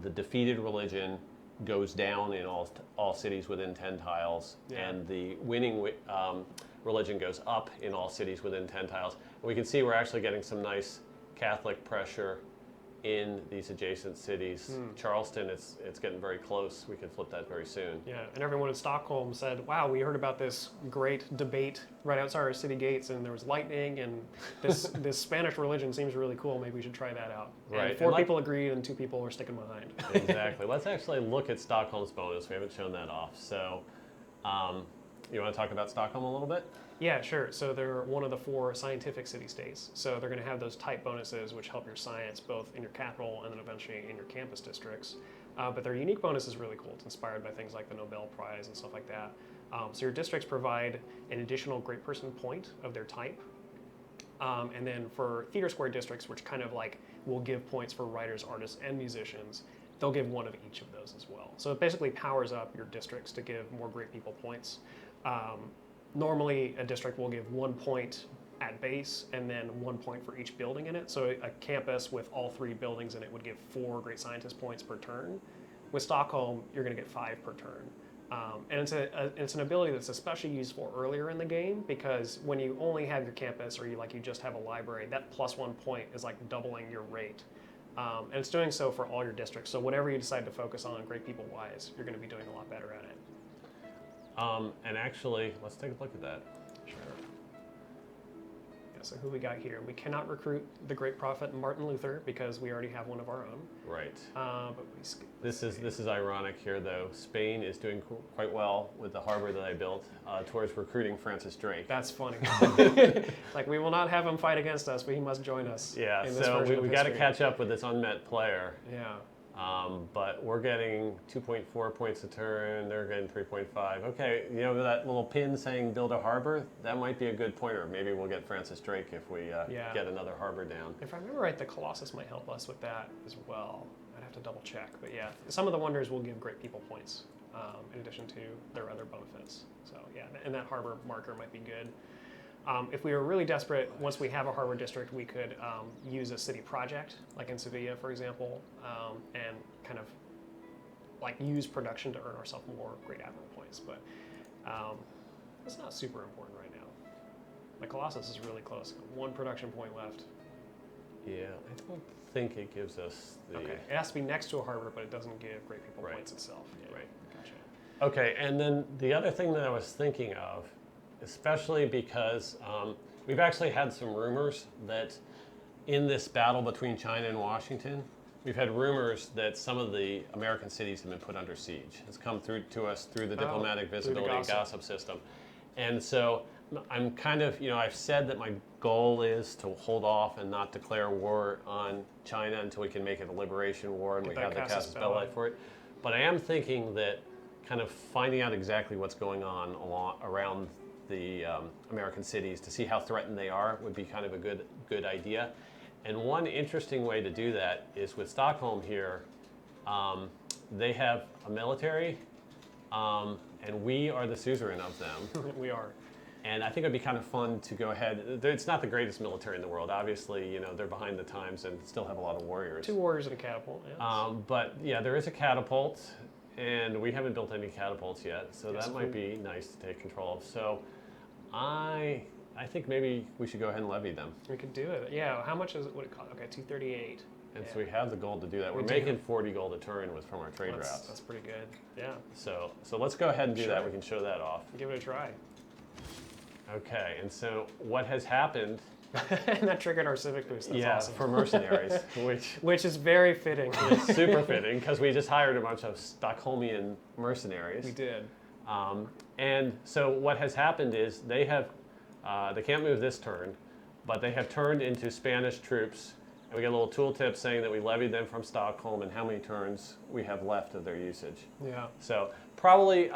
Speaker 1: The defeated religion goes down in all cities within 10 tiles,
Speaker 2: Yeah.
Speaker 1: and the winning religion goes up in all cities within 10 tiles. And we can see we're actually getting some nice Catholic pressure in these adjacent cities. Charleston, it's getting very close. We can flip that very soon.
Speaker 2: Yeah, and everyone in Stockholm said, wow, we heard about this great debate right outside our city gates, and there was lightning, and this Spanish religion seems really cool. Maybe we should try that out.
Speaker 1: Right,
Speaker 2: And 4
Speaker 1: and like-
Speaker 2: people agreed, and 2 people were sticking behind.
Speaker 1: Exactly. Let's actually look at Stockholm's bonus. We haven't shown that off. So you want to talk about Stockholm a little bit?
Speaker 2: Yeah, sure. So they're one of the 4 scientific city-states. So they're going to have those type bonuses, which help your science both in your capital and then eventually in your campus districts. But their unique bonus is really cool. It's inspired by things like the Nobel Prize and stuff like that. So your districts provide an additional great person point of their type. And then for theater square districts, which kind of like will give points for writers, artists, and musicians, they'll give one of each of those as well. So it basically powers up your districts to give more great people points. Normally, a district will give 1 point at base and then 1 point for each building in it. So a campus with all 3 buildings in it would give 4 great scientist points per turn. With Stockholm, you're going to get 5 per turn. And it's an ability that's especially useful earlier in the game because when you only have your campus or you just have a library, that +1 point is like doubling your rate. And it's doing so for all your districts. So whatever you decide to focus on, great people wise, you're going to be doing a lot better at it.
Speaker 1: And actually, let's take a look at that.
Speaker 2: Sure. Yeah, so who we got here? We cannot recruit the great prophet Martin Luther because we already have one of our own.
Speaker 1: Right.
Speaker 2: But we skip.
Speaker 1: This is ironic here, though. Spain is doing quite well with the harbor that I built towards recruiting Francis Drake.
Speaker 2: That's funny. Like we will not have him fight against us, but he must join us.
Speaker 1: Yeah,
Speaker 2: in this
Speaker 1: so
Speaker 2: version of
Speaker 1: we got to
Speaker 2: history.
Speaker 1: catch up with this unmet player.
Speaker 2: Yeah.
Speaker 1: But we're getting 2.4 points a turn. They're getting 3.5. Okay, you know that little pin saying build a harbor? That might be a good pointer. Maybe we'll get Francis Drake if we get another harbor down.
Speaker 2: If I remember right, the Colossus might help us with that as well. I'd have to double check, but yeah, some of the wonders will give great people points in addition to their other benefits. So yeah, and that harbor marker might be good. If we were really desperate, once we have a harbor district, we could use a city project, like in Sevilla, for example, and kind of like use production to earn ourselves more great admiral points. But it's not super important right now. The Colossus is really close. 1 production point left.
Speaker 1: Yeah, I don't think it gives us the...
Speaker 2: Okay, it has to be next to a harbor, but it doesn't give great people
Speaker 1: Right.
Speaker 2: points itself. Yeah,
Speaker 1: Right.
Speaker 2: Gotcha.
Speaker 1: Okay, and then the other thing that I was thinking of, especially because we've actually had some rumors that in this battle between China and Washington, we've had rumors that some of the American cities have been put under siege. It's come through to us through the diplomatic
Speaker 2: through the
Speaker 1: visibility and
Speaker 2: gossip.
Speaker 1: gossip system. And so I'm kind of, I've said that my goal is to hold off and not declare war on China until we can make it a liberation war and we have the casus belli for it. But I am thinking that kind of finding out exactly what's going on around the American cities to see how threatened they are would be kind of a good idea. And one interesting way to do that is with Stockholm here, they have a military, and we are the suzerain of them.
Speaker 2: We are.
Speaker 1: And I think it'd be kind of fun to go ahead. It's not the greatest military in the world. Obviously, they're behind the times and still have a lot of warriors.
Speaker 2: 2 warriors and a catapult, yes.
Speaker 1: But yeah, there is a catapult, and we haven't built any catapults yet, so that might be nice to take control of. So I think maybe we should go ahead and levy them.
Speaker 2: We could do it. Yeah, how much is it? What it cost? Okay, 238.
Speaker 1: And so we have the gold to do that. We're making 40 gold a turn from our trade routes.
Speaker 2: That's pretty good. Yeah.
Speaker 1: So let's go ahead and do that. We can show that off.
Speaker 2: Give it a try.
Speaker 1: Okay, and so what has happened?
Speaker 2: And that triggered our civic boost. That's awesome.
Speaker 1: For mercenaries,
Speaker 2: which is very fitting.
Speaker 1: It's super fitting because we just hired a bunch of Stockholmian mercenaries.
Speaker 2: We did.
Speaker 1: And so what has happened is they can't move this turn, but they have turned into Spanish troops. And we get a little tooltip saying that we levied them from Stockholm and how many turns we have left of their usage.
Speaker 2: Yeah.
Speaker 1: So probably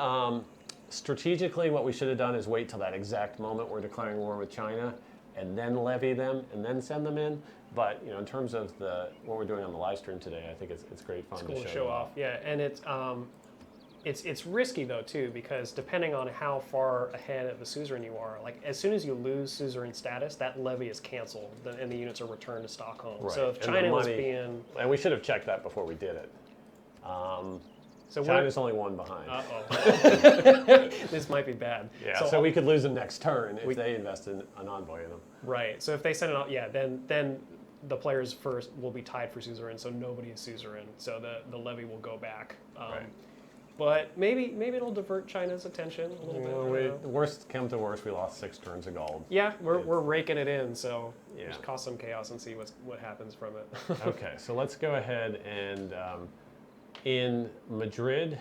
Speaker 1: strategically what we should have done is wait till that exact moment we're declaring war with China and then levy them and then send them in. But in terms of what we're doing on the live stream today, I think it's great fun
Speaker 2: to show off. Yeah, and it's risky though too, because depending on how far ahead of the suzerain you are, like as soon as you lose suzerain status, that levy is canceled and the units are returned to Stockholm.
Speaker 1: Right.
Speaker 2: So if China was being,
Speaker 1: and we should have checked that before we did it.
Speaker 2: So
Speaker 1: China's only one behind.
Speaker 2: This might be bad.
Speaker 1: Yeah. So we could lose them next turn if they invest in an envoy in them.
Speaker 2: Right. So if they send it out, then the players first will be tied for suzerain, so nobody is suzerain. So the levy will go back.
Speaker 1: Right.
Speaker 2: But maybe it'll divert China's attention a little bit.
Speaker 1: Worst come to worst, we lost 6 turns of gold.
Speaker 2: Yeah, we're raking it in, so
Speaker 1: just
Speaker 2: cause some chaos and see what happens from it.
Speaker 1: Okay, so let's go ahead and in Madrid,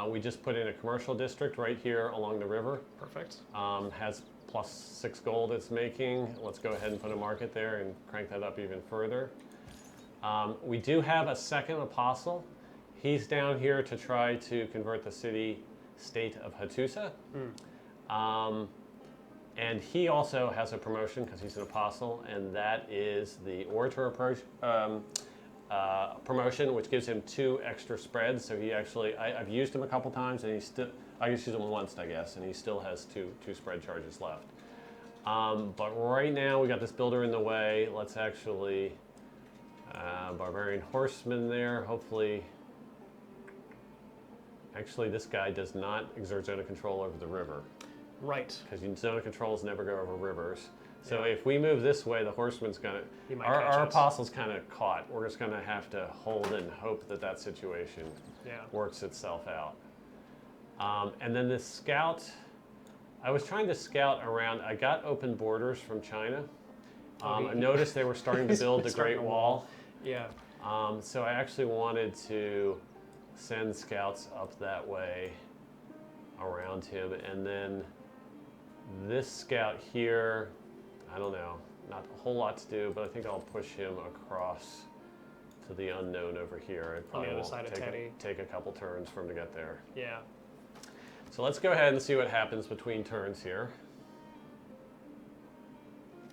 Speaker 1: we just put in a commercial district right here along the river.
Speaker 2: Perfect.
Speaker 1: Has +6 gold it's making. Let's go ahead and put a market there and crank that up even further. We do have a second apostle. He's down here to try to convert the city-state of Hattusa. And he also has a promotion because he's an apostle, and that is the orator promotion, which gives him 2 extra spreads. So he actually, I've used him a couple times, and I used him once, I guess, and he still has two spread charges left. But right now we got this builder in the way. Let's actually, barbarian horseman there, hopefully. Actually, this guy does not exert zone of control over the river.
Speaker 2: Right.
Speaker 1: Because zone of controls never go over rivers. So if we move this way, the horseman's going to... Our apostle's kind of caught. We're just going to have to hold and hope that situation works itself out. And then this scout, I was trying to scout around. I got open borders from China. I noticed they were starting to build the Great Wall.
Speaker 2: Yeah.
Speaker 1: So I actually wanted to send scouts up that way around him. And then this scout here, I don't know, not a whole lot to do, but I think I'll push him across to the unknown over here. It probably
Speaker 2: on the other side of Teddy.
Speaker 1: Take a couple turns for him to get there.
Speaker 2: Yeah.
Speaker 1: So let's go ahead and see what happens between turns here.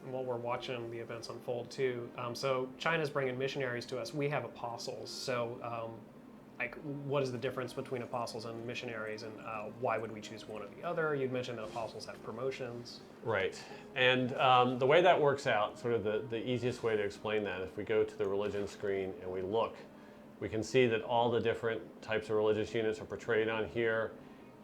Speaker 2: And while we're watching the events unfold too, so China's bringing missionaries to us. We have apostles. So like, what is the difference between apostles and missionaries, and why would we choose one or the other? You'd mentioned that apostles have promotions.
Speaker 1: Right. And the way that works out, sort of the easiest way to explain that, if we go to the religion screen and we look, we can see that all the different types of religious units are portrayed on here,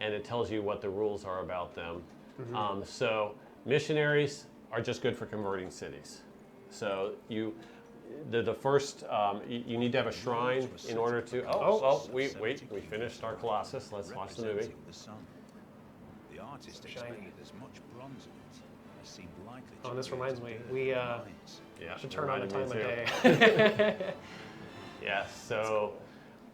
Speaker 1: and it tells you what the rules are about them. Mm-hmm. So missionaries are just good for converting cities. So the first, you need to have a shrine in order to... we finished our Colossus. Let's watch the movie.
Speaker 3: The artist explained there's much bronze in it. It seemed likely
Speaker 2: to this reminds me, we should turn on the time of day.
Speaker 1: Yes, so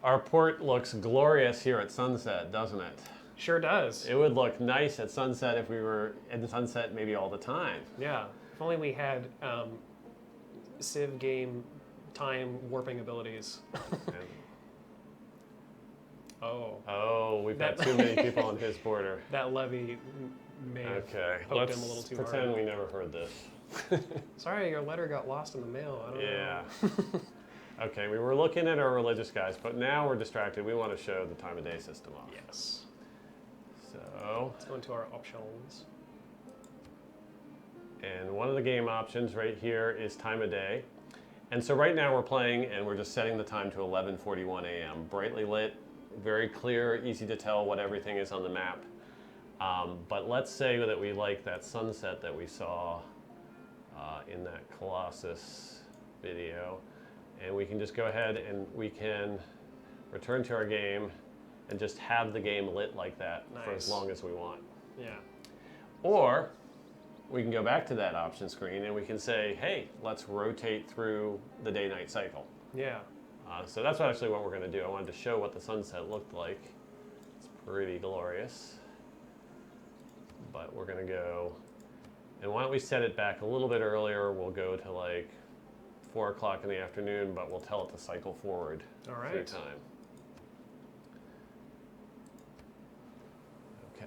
Speaker 1: our port looks glorious here at sunset, doesn't it?
Speaker 2: Sure does.
Speaker 1: It would look nice at sunset if we were in sunset maybe all the time.
Speaker 2: Yeah. If only we had Civ game time warping abilities.
Speaker 1: Oh, we've got too many people on his border.
Speaker 2: That levy may have poked him a little too
Speaker 1: pretend
Speaker 2: hard.
Speaker 1: we never heard this.
Speaker 2: Sorry, your letter got lost in the mail. I don't know.
Speaker 1: Okay, we were looking at our religious guys, but now we're distracted. We want to show the time of day system off.
Speaker 2: Yes.
Speaker 1: So,
Speaker 2: Let's go into our options.
Speaker 1: and one of the game options right here is time of day. And so right now we're playing and we're just setting the time to 11:41 a.m. Brightly lit, very clear, easy to tell what everything is on the map. But let's say that we like that sunset that we saw in that Colossus video. And we can just go ahead and we can return to our game and just have the game lit like that for as long as we want.
Speaker 2: Yeah.
Speaker 1: Or we can go back to that option screen and we can say, hey, let's rotate through the day-night cycle.
Speaker 2: Yeah.
Speaker 1: So that's actually what we're going to do. I wanted to show what the sunset looked like. It's pretty glorious. But we're going to go, and why don't we set it back a little bit earlier? We'll go to like 4 o'clock in the afternoon, but we'll tell it to cycle forward
Speaker 2: All right.
Speaker 1: through time. Okay,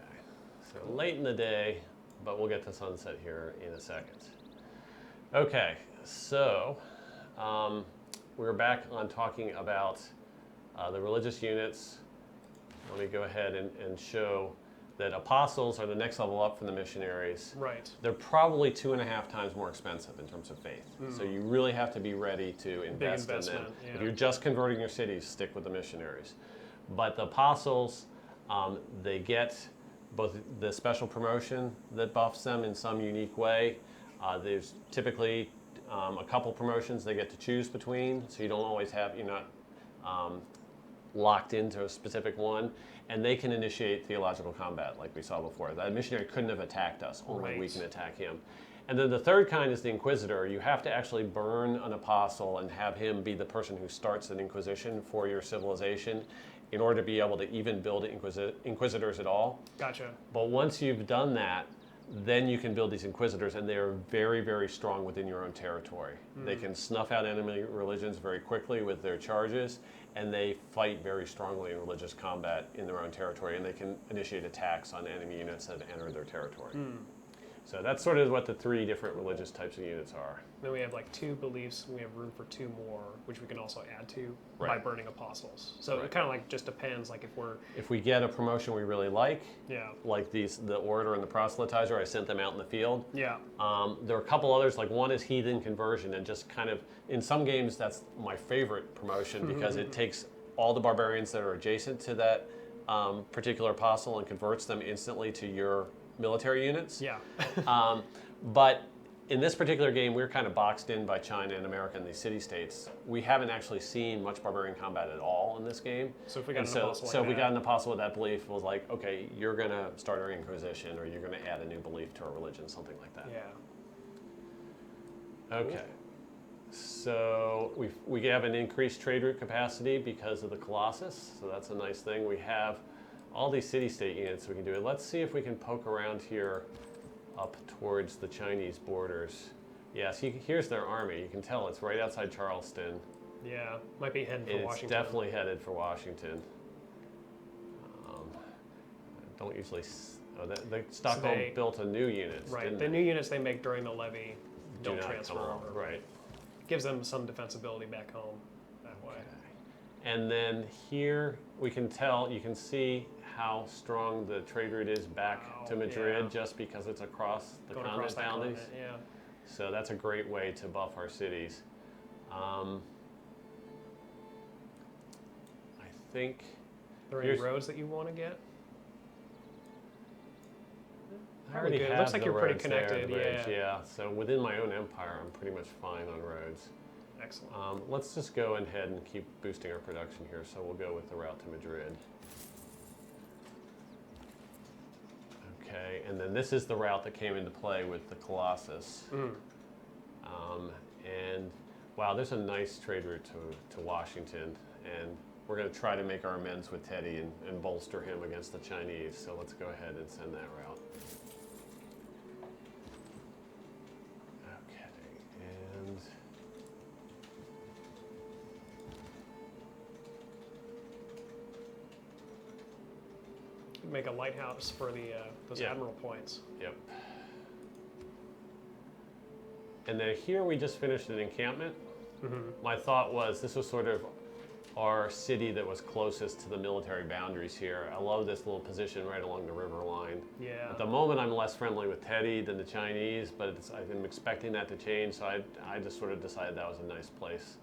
Speaker 1: so late in the day, but we'll get to sunset here in a second. Okay, so we're back on talking about the religious units. Let me go ahead and show that apostles are the next level up from the missionaries.
Speaker 2: Right.
Speaker 1: They're probably 2.5 times more expensive in terms of faith. So you really have to be ready to invest in them.
Speaker 2: Yeah.
Speaker 1: If you're just converting your cities, stick with the missionaries. But the apostles, they get both the special promotion that buffs them in some unique way. There's typically a couple promotions they get to choose between, so you don't always have, you're not locked into a specific one. And they can initiate theological combat like we saw before. That missionary couldn't have attacked us, only we can attack him. And then the third kind is the Inquisitor. You have to actually burn an apostle and have him be the person who starts an inquisition for your civilization in order to be able to even build inquisitors at all.
Speaker 2: Gotcha.
Speaker 1: But once you've done that, then you can build these inquisitors, and they are very, very strong within your own territory. They can snuff out enemy religions very quickly with their charges, and they fight very strongly in religious combat in their own territory, and they can initiate attacks on enemy units that enter their territory. So that's sort of what the 3 different religious types of units are.
Speaker 2: Then we have like 2 beliefs, and we have room for 2 more, which we can also add to by
Speaker 1: Right.
Speaker 2: burning apostles. So
Speaker 1: Right.
Speaker 2: it kind of like just depends. Like
Speaker 1: if we get a promotion we really like
Speaker 2: yeah,
Speaker 1: the orator and the proselytizer, I sent them out in the field.
Speaker 2: yeah,
Speaker 1: There are a couple others, like one is heathen conversion, and just kind of, in some games, that's my favorite promotion because it takes all the barbarians that are adjacent to that particular apostle and converts them instantly to your military units.
Speaker 2: yeah.
Speaker 1: But in this particular game, we're kind of boxed in by China and America and these city-states. We haven't actually seen much barbarian combat at all in this game.
Speaker 2: So if we got
Speaker 1: And
Speaker 2: an
Speaker 1: so,
Speaker 2: apostle like
Speaker 1: so if we
Speaker 2: that-
Speaker 1: got an apostle with that belief, it was like, okay, you're going to start our Inquisition, or you're going to add a new belief to our religion, something like that.
Speaker 2: Yeah.
Speaker 1: Okay. So we have an increased trade route capacity because of the Colossus, so that's a nice thing. We have all these city-state units we can do. Let's see if we can poke around here up towards the Chinese borders. Yeah, see, here's their army. You can tell it's right outside Charleston.
Speaker 2: Yeah. Might be heading for
Speaker 1: It's
Speaker 2: Washington.
Speaker 1: definitely headed for Washington. Don't usually... Stockholm built a new units,
Speaker 2: Right.
Speaker 1: didn't
Speaker 2: The
Speaker 1: they?
Speaker 2: new units they make during the levy
Speaker 1: Do
Speaker 2: don't
Speaker 1: not
Speaker 2: transfer
Speaker 1: come
Speaker 2: over.
Speaker 1: Right.
Speaker 2: Gives them some defensibility back home that way.
Speaker 1: And then here we can tell, you can see how strong the trade route is back to Madrid
Speaker 2: yeah.
Speaker 1: just because it's across the
Speaker 2: Going across
Speaker 1: continent
Speaker 2: that
Speaker 1: boundaries.
Speaker 2: continent, yeah.
Speaker 1: So that's a great way to buff our cities. I think
Speaker 2: Are there any
Speaker 1: Here's-
Speaker 2: roads that you want to get?
Speaker 1: I already
Speaker 2: good.
Speaker 1: have
Speaker 2: Looks like
Speaker 1: the
Speaker 2: you're pretty
Speaker 1: roads there,
Speaker 2: connected,
Speaker 1: the bridge,
Speaker 2: yeah.
Speaker 1: yeah. So within my own empire, I'm pretty much fine on roads.
Speaker 2: Excellent.
Speaker 1: Let's just go ahead and keep boosting our production here. So we'll go with the route to Madrid. Okay, and then this is the route that came into play with the Colossus. And wow, there's a nice trade route to Washington. And we're going to try to make our amends with Teddy and bolster him against the Chinese. So let's go ahead and send that route. Okay, and
Speaker 2: make a lighthouse for the those
Speaker 1: Yeah.
Speaker 2: admiral points.
Speaker 1: yep. And then here we just finished an encampment. My thought was this was sort of our city that was closest to the military boundaries here. I love this little position right along the river line.
Speaker 2: Yeah.
Speaker 1: At the moment, I'm less friendly with Teddy than the Chinese, but I'm expecting that to change, so I just sort of decided that was a nice place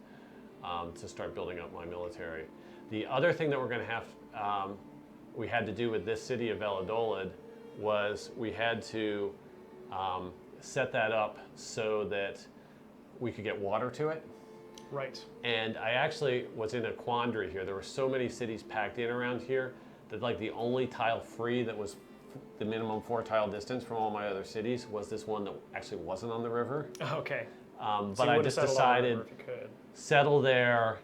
Speaker 1: to start building up my military. The other thing that we're going to have, we had to do with this city of Valladolid was we had to set that up so that we could get water to it.
Speaker 2: Right.
Speaker 1: And I actually was in a quandary here. There were so many cities packed in around here that like the only tile free that was the minimum 4 tile distance from all my other cities was this one that actually wasn't on the river.
Speaker 2: Okay.
Speaker 1: But I just decided
Speaker 2: if you could.
Speaker 1: settle there,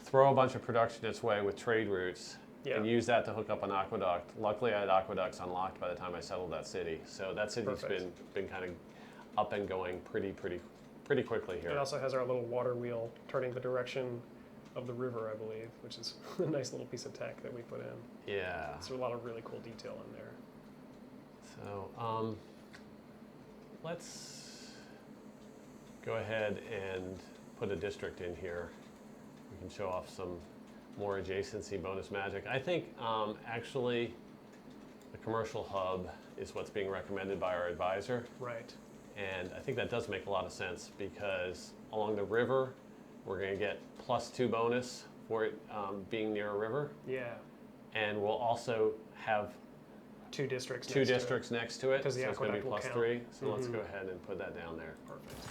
Speaker 1: throw a bunch of production its way with trade routes,
Speaker 2: Yeah.
Speaker 1: and use that to hook up an aqueduct. Luckily, I had aqueducts unlocked by the time I settled that city. So that city's
Speaker 2: Perfect.
Speaker 1: been kind of up and going pretty quickly here.
Speaker 2: It also has our little water wheel turning the direction of the river, I believe, which is a nice little piece of tech that we put in.
Speaker 1: Yeah.
Speaker 2: There's a lot of really cool detail in there.
Speaker 1: So let's go ahead and put a district in here. We can show off some more adjacency bonus magic. I think actually the commercial hub is what's being recommended by our advisor.
Speaker 2: Right.
Speaker 1: And I think that does make a lot of sense because along the river, we're going to get +2 bonus for it being near a river.
Speaker 2: Yeah.
Speaker 1: And we'll also have
Speaker 2: 2 districts.
Speaker 1: two districts next to it.
Speaker 2: 'Cause the
Speaker 1: so it's going to be
Speaker 2: aqueduct will
Speaker 1: +3.
Speaker 2: count.
Speaker 1: So let's go ahead and put that down there.
Speaker 2: Perfect.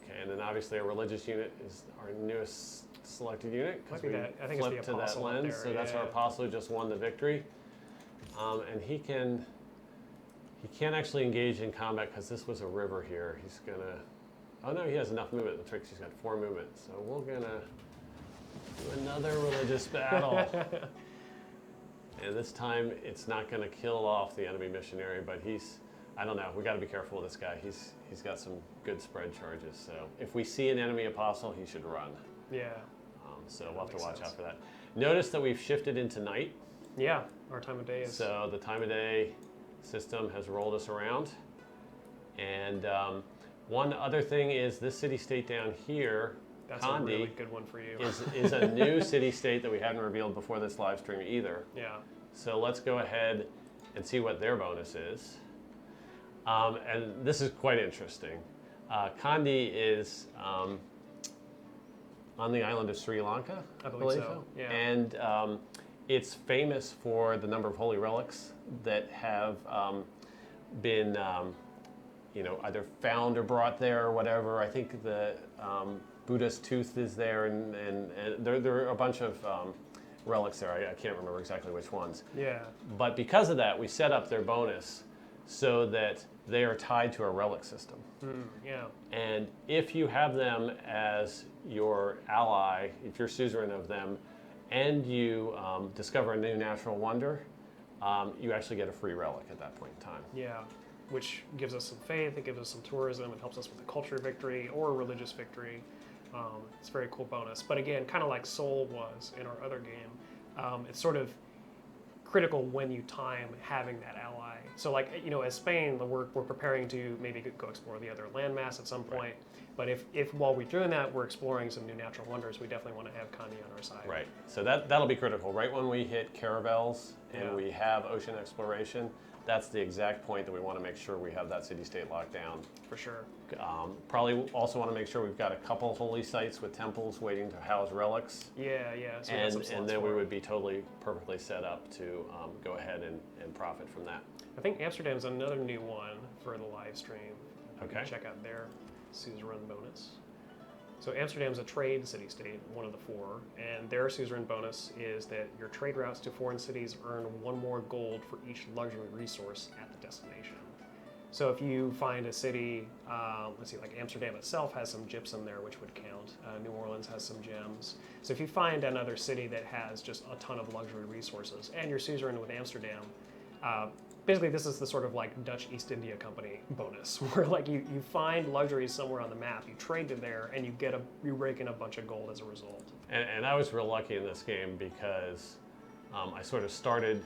Speaker 1: Okay, and then obviously our religious unit is our newest selected unit
Speaker 2: Might
Speaker 1: because
Speaker 2: be
Speaker 1: we
Speaker 2: that. I think it's the
Speaker 1: flipped to that
Speaker 2: apostle up
Speaker 1: lens.
Speaker 2: there,
Speaker 1: So that's our
Speaker 2: yeah.
Speaker 1: apostle who just won the victory. And he can't actually engage in combat because this was a river here. He's gonna. Oh no, he has enough movement. The trick, he's got 4 movement. So we're gonna do another religious battle. And this time it's not gonna kill off the enemy missionary, but I don't know. We got to be careful with this guy. He's got some good spread charges. So if we see an enemy apostle, he should run.
Speaker 2: Yeah.
Speaker 1: So we'll have to
Speaker 2: makes
Speaker 1: watch
Speaker 2: sense.
Speaker 1: out for that. Notice that we've shifted into night.
Speaker 2: Yeah. Our time of day is.
Speaker 1: So the time of day system has rolled us around. And one other thing is this city-state down here,
Speaker 2: That's a
Speaker 1: Kandy,
Speaker 2: really good one for you.
Speaker 1: is a new city-state that we hadn't revealed before this live stream either.
Speaker 2: Yeah.
Speaker 1: So let's go ahead and see what their bonus is. And this is quite interesting. Kandy is on the island of Sri Lanka,
Speaker 2: I believe so, yeah.
Speaker 1: And it's famous for the number of holy relics that have been, either found or brought there or whatever. I think the Buddha's tooth is there, and there are a bunch of relics there. I can't remember exactly which ones.
Speaker 2: Yeah.
Speaker 1: But because of that, we set up their bonus so that they are tied to a relic system.
Speaker 2: Yeah.
Speaker 1: And if you have them as your ally, if you're suzerain of them, and you discover a new natural wonder, you actually get a free relic at that point in time.
Speaker 2: Yeah. Which gives us some faith, it gives us some tourism, it helps us with a culture victory or a religious victory. It's a very cool bonus. But again, kind of like Soul was in our other game, it's sort of critical when you time having that ally. So like, as Spain, we're preparing to maybe go explore the other landmass at some point. Right. But if while we're doing that, we're exploring some new natural wonders, we definitely want to have Kandy on our side.
Speaker 1: Right. So that'll be critical. Right when we hit caravels and we have ocean exploration, that's the exact point that we want to make sure we have that city-state locked down.
Speaker 2: For sure.
Speaker 1: Probably also want to make sure we've got a couple holy sites with temples waiting to house relics.
Speaker 2: Yeah. So we got some slots
Speaker 1: and then
Speaker 2: for
Speaker 1: we
Speaker 2: it.
Speaker 1: would be totally perfectly set up to go ahead and profit from that.
Speaker 2: I think Amsterdam's another new one for the live stream. You can
Speaker 1: Okay.
Speaker 2: check out their suzerain bonus. So Amsterdam's a trade city-state, one of the 4, and their suzerain bonus is that your trade routes to foreign cities earn 1 more gold for each luxury resource at the destination. So if you find a city, let's see, like Amsterdam itself has some gypsum there, which would count. New Orleans has some gems. So if you find another city that has just a ton of luxury resources, and you're suzerain with Amsterdam, basically this is the sort of like Dutch East India Company bonus, where like you find luxuries somewhere on the map, you trade it there, and you rake in a bunch of gold as a result.
Speaker 1: And I was real lucky in this game because I sort of started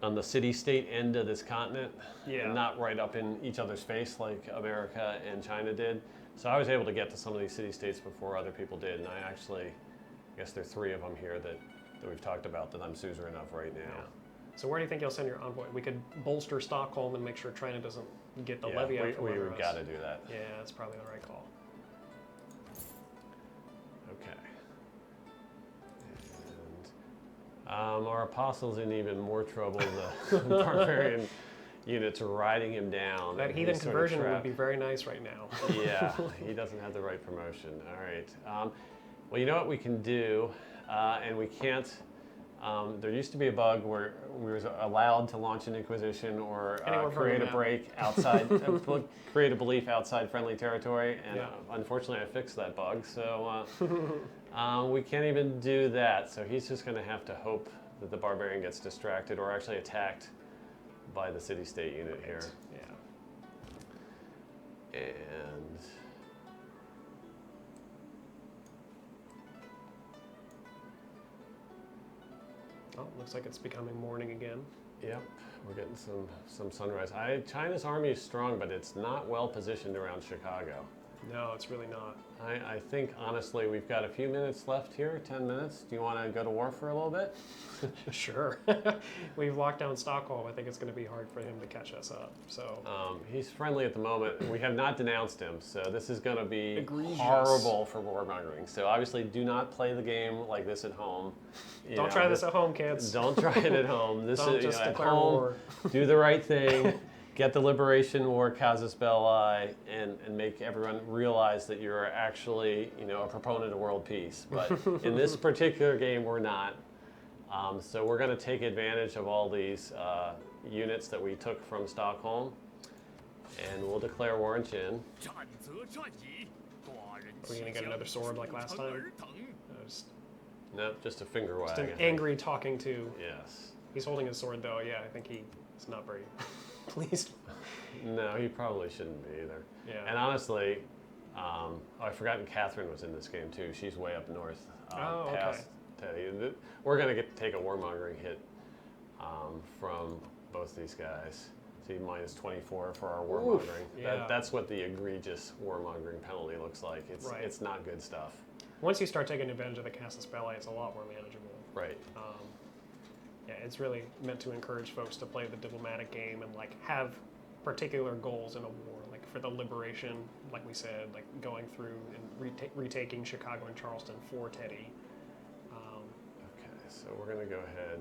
Speaker 1: on the city-state end of this continent, and not right up in each other's face like America and China did. So I was able to get to some of these city-states before other people did, and I guess there are 3 of them here that we've talked about that I'm suzerain of right now.
Speaker 2: Yeah. So where do you think you'll send your envoy? We could bolster Stockholm and make sure China doesn't get the levy out from under us.
Speaker 1: We've got to do that.
Speaker 2: Yeah, that's probably the right call.
Speaker 1: Okay. And our apostle's in even more trouble. The barbarian units are riding him down.
Speaker 2: That heathen conversion would be very nice right now.
Speaker 1: Yeah, he doesn't have the right promotion. All right. Well, you know what we can do, and we can't. There used to be a bug where we were allowed to launch an inquisition or create a break outside, create a belief outside friendly territory, and unfortunately I fixed that bug, so we can't even do that. So he's just going to have to hope that the barbarian gets distracted or actually attacked by the city-state unit here.
Speaker 2: Yeah.
Speaker 1: And
Speaker 2: Oh, looks like it's becoming morning again.
Speaker 1: yep, we're getting some sunrise. China's army is strong, but it's not well positioned around Chicago.
Speaker 2: No, it's really not.
Speaker 1: I think, honestly, we've got a few minutes left here, 10 minutes. Do you want to go to war for a little bit?
Speaker 2: Sure. We've locked down Stockholm. I think it's going to be hard for him to catch us up. So
Speaker 1: He's friendly at the moment. We have not denounced him, so this is going to be
Speaker 2: egregious.
Speaker 1: Horrible for warmongering. So obviously, do not play the game like this at home.
Speaker 2: Don't try this at home, kids.
Speaker 1: Don't try it at home. This
Speaker 2: Don't
Speaker 1: is
Speaker 2: just
Speaker 1: at
Speaker 2: declare
Speaker 1: home.
Speaker 2: war.
Speaker 1: Do the right thing. Get the Liberation War casus belli and make everyone realize that you're actually, a proponent of world peace. But in this particular game, we're not. So we're going to take advantage of all these units that we took from Stockholm, and we'll declare war on Qin.
Speaker 2: Are we going to get another sword like last time?
Speaker 1: No, just a finger wag.
Speaker 2: Just an angry talking to.
Speaker 1: Yes.
Speaker 2: He's holding his sword, though. Yeah, I think he's not very pleased.
Speaker 1: No, he probably shouldn't be either.
Speaker 2: Yeah.
Speaker 1: And honestly, I've forgotten Catherine was in this game too. She's way up north, past Teddy. We're going to take a warmongering hit from both these guys. See, minus 24 for our warmongering.
Speaker 2: Yeah.
Speaker 1: That's what the egregious warmongering penalty looks like. It's not good stuff.
Speaker 2: Once you start taking advantage of the casus belli, it's a lot more manageable.
Speaker 1: Right.
Speaker 2: Yeah, it's really meant to encourage folks to play the diplomatic game and have particular goals in a war, like for the liberation, like we said, like going through and retaking Chicago and Charleston for Teddy.
Speaker 1: Okay, so we're going to go ahead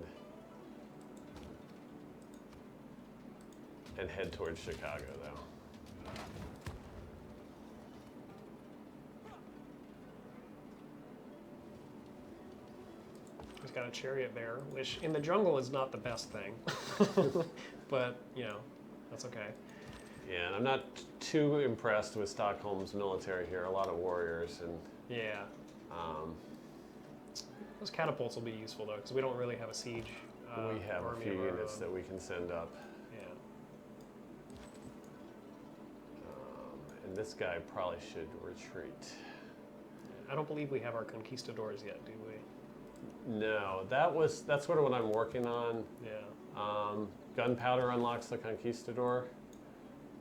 Speaker 1: and head towards Chicago, though.
Speaker 2: He's got a chariot there, which in the jungle is not the best thing, but that's okay.
Speaker 1: Yeah, and I'm not too impressed with Stockholm's military here. A lot of warriors and
Speaker 2: those catapults will be useful though, because we don't really have a siege.
Speaker 1: we have a few units that we can send up.
Speaker 2: Yeah.
Speaker 1: And this guy probably should retreat.
Speaker 2: I don't believe we have our conquistadors yet, do we?
Speaker 1: No, that's sort of what I'm working on.
Speaker 2: Yeah.
Speaker 1: Gunpowder unlocks the conquistador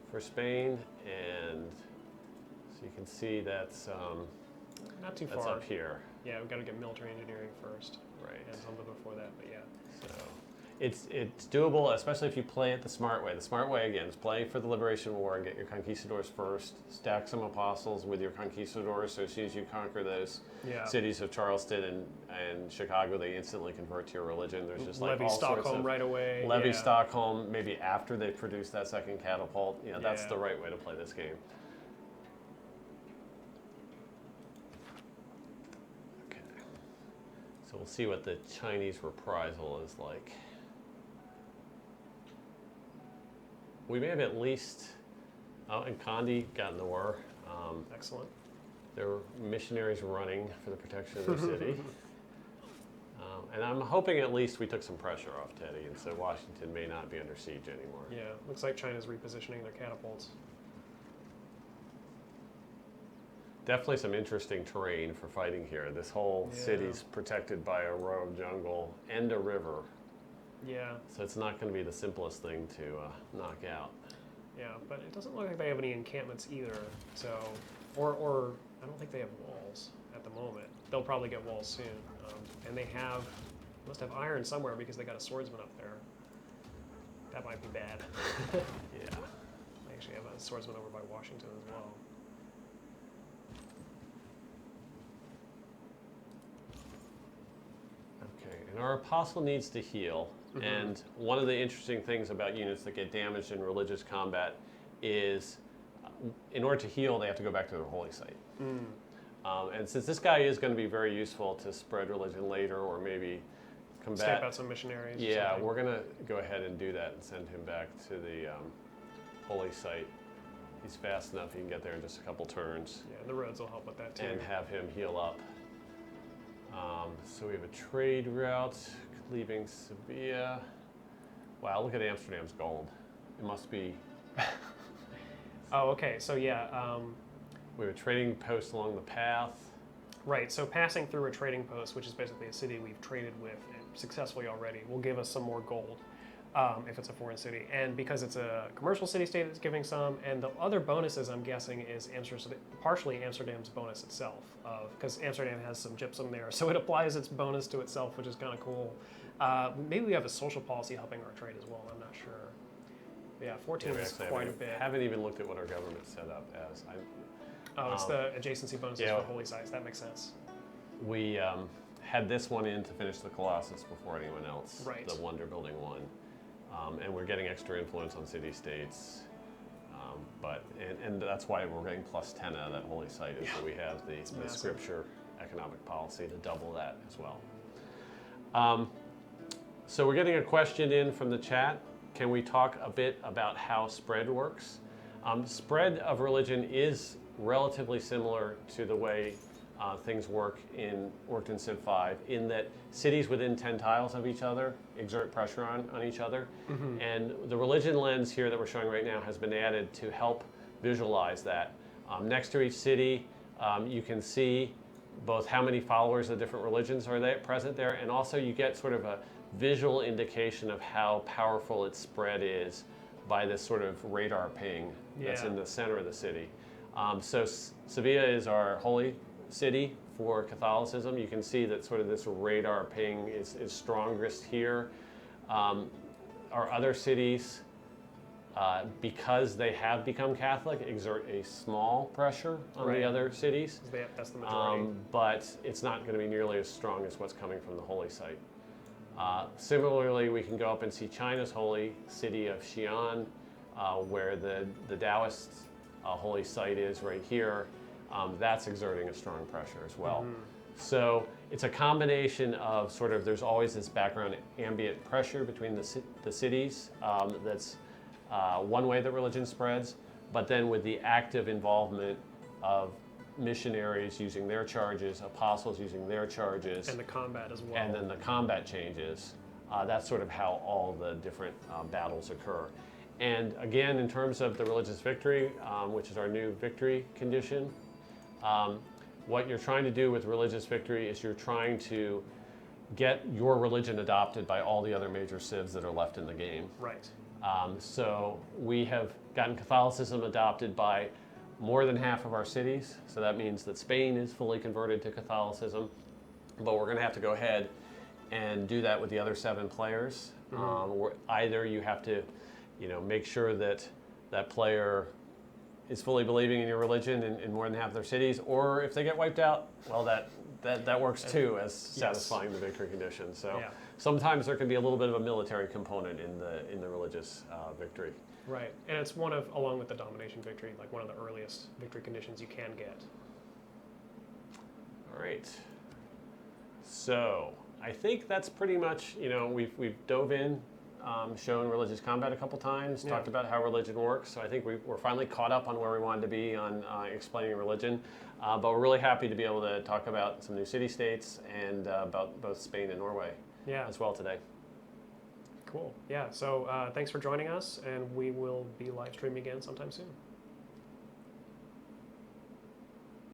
Speaker 1: for Spain, and so you can see that's
Speaker 2: not too
Speaker 1: that's
Speaker 2: far.
Speaker 1: up here.
Speaker 2: Yeah, we've got to get military engineering first.
Speaker 1: Right.
Speaker 2: And something before that, but yeah.
Speaker 1: So it's doable, especially if you play it the smart way. The smart way, again, is play for the Liberation War and get your conquistadors first. Stack some apostles with your conquistadors, so as soon as you conquer those cities of Charleston and Chicago, they instantly convert to your religion. There's just
Speaker 2: levy
Speaker 1: all
Speaker 2: Stockholm
Speaker 1: sorts of
Speaker 2: right away.
Speaker 1: levy Stockholm maybe after they produce that second catapult. That's the right way to play this game. Okay, so we'll see what the Chinese reprisal is like. we may have at least, oh, and Kandy got in the war.
Speaker 2: Excellent.
Speaker 1: There were missionaries running for the protection of the city. And I'm hoping at least we took some pressure off Teddy, and so Washington may not be under siege anymore.
Speaker 2: Yeah, looks like China's repositioning their catapults.
Speaker 1: Definitely some interesting terrain for fighting here. This whole city's protected by a row of jungle and a river.
Speaker 2: Yeah.
Speaker 1: So it's not going to be the simplest thing to knock out.
Speaker 2: Yeah, but it doesn't look like they have any encampments either. So, or I don't think they have walls at the moment. They'll probably get walls soon. And they must have iron somewhere because they got a swordsman up there. That might be bad.
Speaker 1: Yeah.
Speaker 2: They actually have a swordsman over by Washington as well.
Speaker 1: Okay, and our apostle needs to heal.
Speaker 2: Mm-hmm.
Speaker 1: And one of the interesting things about units that get damaged in religious combat is in order to heal, they have to go back to their holy site. And since this guy is going to be very useful to spread religion later or maybe combat.
Speaker 2: Stamp out some missionaries.
Speaker 1: Yeah, we're going to go ahead and do that and send him back to the holy site. He's fast enough, he can get there in just a couple turns.
Speaker 2: Yeah, the roads will help with that too.
Speaker 1: And have him heal up. So we have a trade route leaving Sevilla. Wow, look at Amsterdam's gold. It must be.
Speaker 2: Oh, okay. So yeah.
Speaker 1: We have a trading post along the path.
Speaker 2: Right. So passing through a trading post, which is basically a city we've traded with successfully already, will give us some more gold if it's a foreign city. And because it's a commercial city-state, it's giving some. And the other bonuses, I'm guessing, is partially Amsterdam's bonus itself, because Amsterdam has some gypsum there, so it applies its bonus to itself, which is kind of cool. Maybe we have a social policy helping our trade as well. I'm not sure. Yeah, 14 is quite a bit.
Speaker 1: Haven't even looked at what our government set up as.
Speaker 2: It's the adjacency bonuses
Speaker 1: yeah.
Speaker 2: for holy sites. That makes sense.
Speaker 1: We had this one in to finish the Colossus before anyone else,
Speaker 2: Right.
Speaker 1: the Wonder Building one. And we're getting extra influence on city-states. And that's why we're getting plus 10 out of that holy site, is that we have the scripture economic policy to double that as well. So we're getting a question in from the chat. Can we talk a bit about how spread works? Spread of religion is relatively similar to the way things worked in Civ 5, in that cities within 10 tiles of each other exert pressure on each other. Mm-hmm. And the religion lens here that we're showing right now has been added to help visualize that. Next to each city, you can see both how many followers of different religions are there, present there, and also you get sort of a visual indication of how powerful its spread is by this sort of radar ping that's in the center of the city. So Sevilla is our holy city for Catholicism. You can see that sort of this radar ping is strongest here. Our other cities, because they have become Catholic, exert a small pressure on the other cities.
Speaker 2: That's the majority.
Speaker 1: But it's not going to be nearly as strong as what's coming from the holy site. Similarly, we can go up and see China's holy city of Xi'an, where the Taoist holy site is right here. That's exerting a strong pressure as well. Mm-hmm. So it's a combination of sort of, there's always this background ambient pressure between the cities. That's one way that religion spreads, but then with the active involvement of missionaries using their charges, apostles using their charges.
Speaker 2: And the combat as well.
Speaker 1: And then the combat changes. That's sort of how all the different battles occur. And again, in terms of the religious victory, which is our new victory condition, what you're trying to do with religious victory is you're trying to get your religion adopted by all the other major civs that are left in the game.
Speaker 2: Right.
Speaker 1: So we have gotten Catholicism adopted by more than half of our cities. So that means that Spain is fully converted to Catholicism, but we're going to have to go ahead and do that with the other 7 players. Mm-hmm. Either you have to, make sure that that player is fully believing in your religion in more than half their cities, or if they get wiped out, well, that works too as satisfying the victory condition. So sometimes there can be a little bit of a military component in the religious victory.
Speaker 2: Right, and it's along with the domination victory, like one of the earliest victory conditions you can get.
Speaker 1: All right. So I think that's pretty much, we've dove in shown religious combat a couple times, talked about how religion works. So I think we're finally caught up on where we wanted to be on explaining religion. But we're really happy to be able to talk about some new city-states and about both Spain and Norway as well today.
Speaker 2: Cool. Yeah, so thanks for joining us, and we will be live streaming again sometime soon.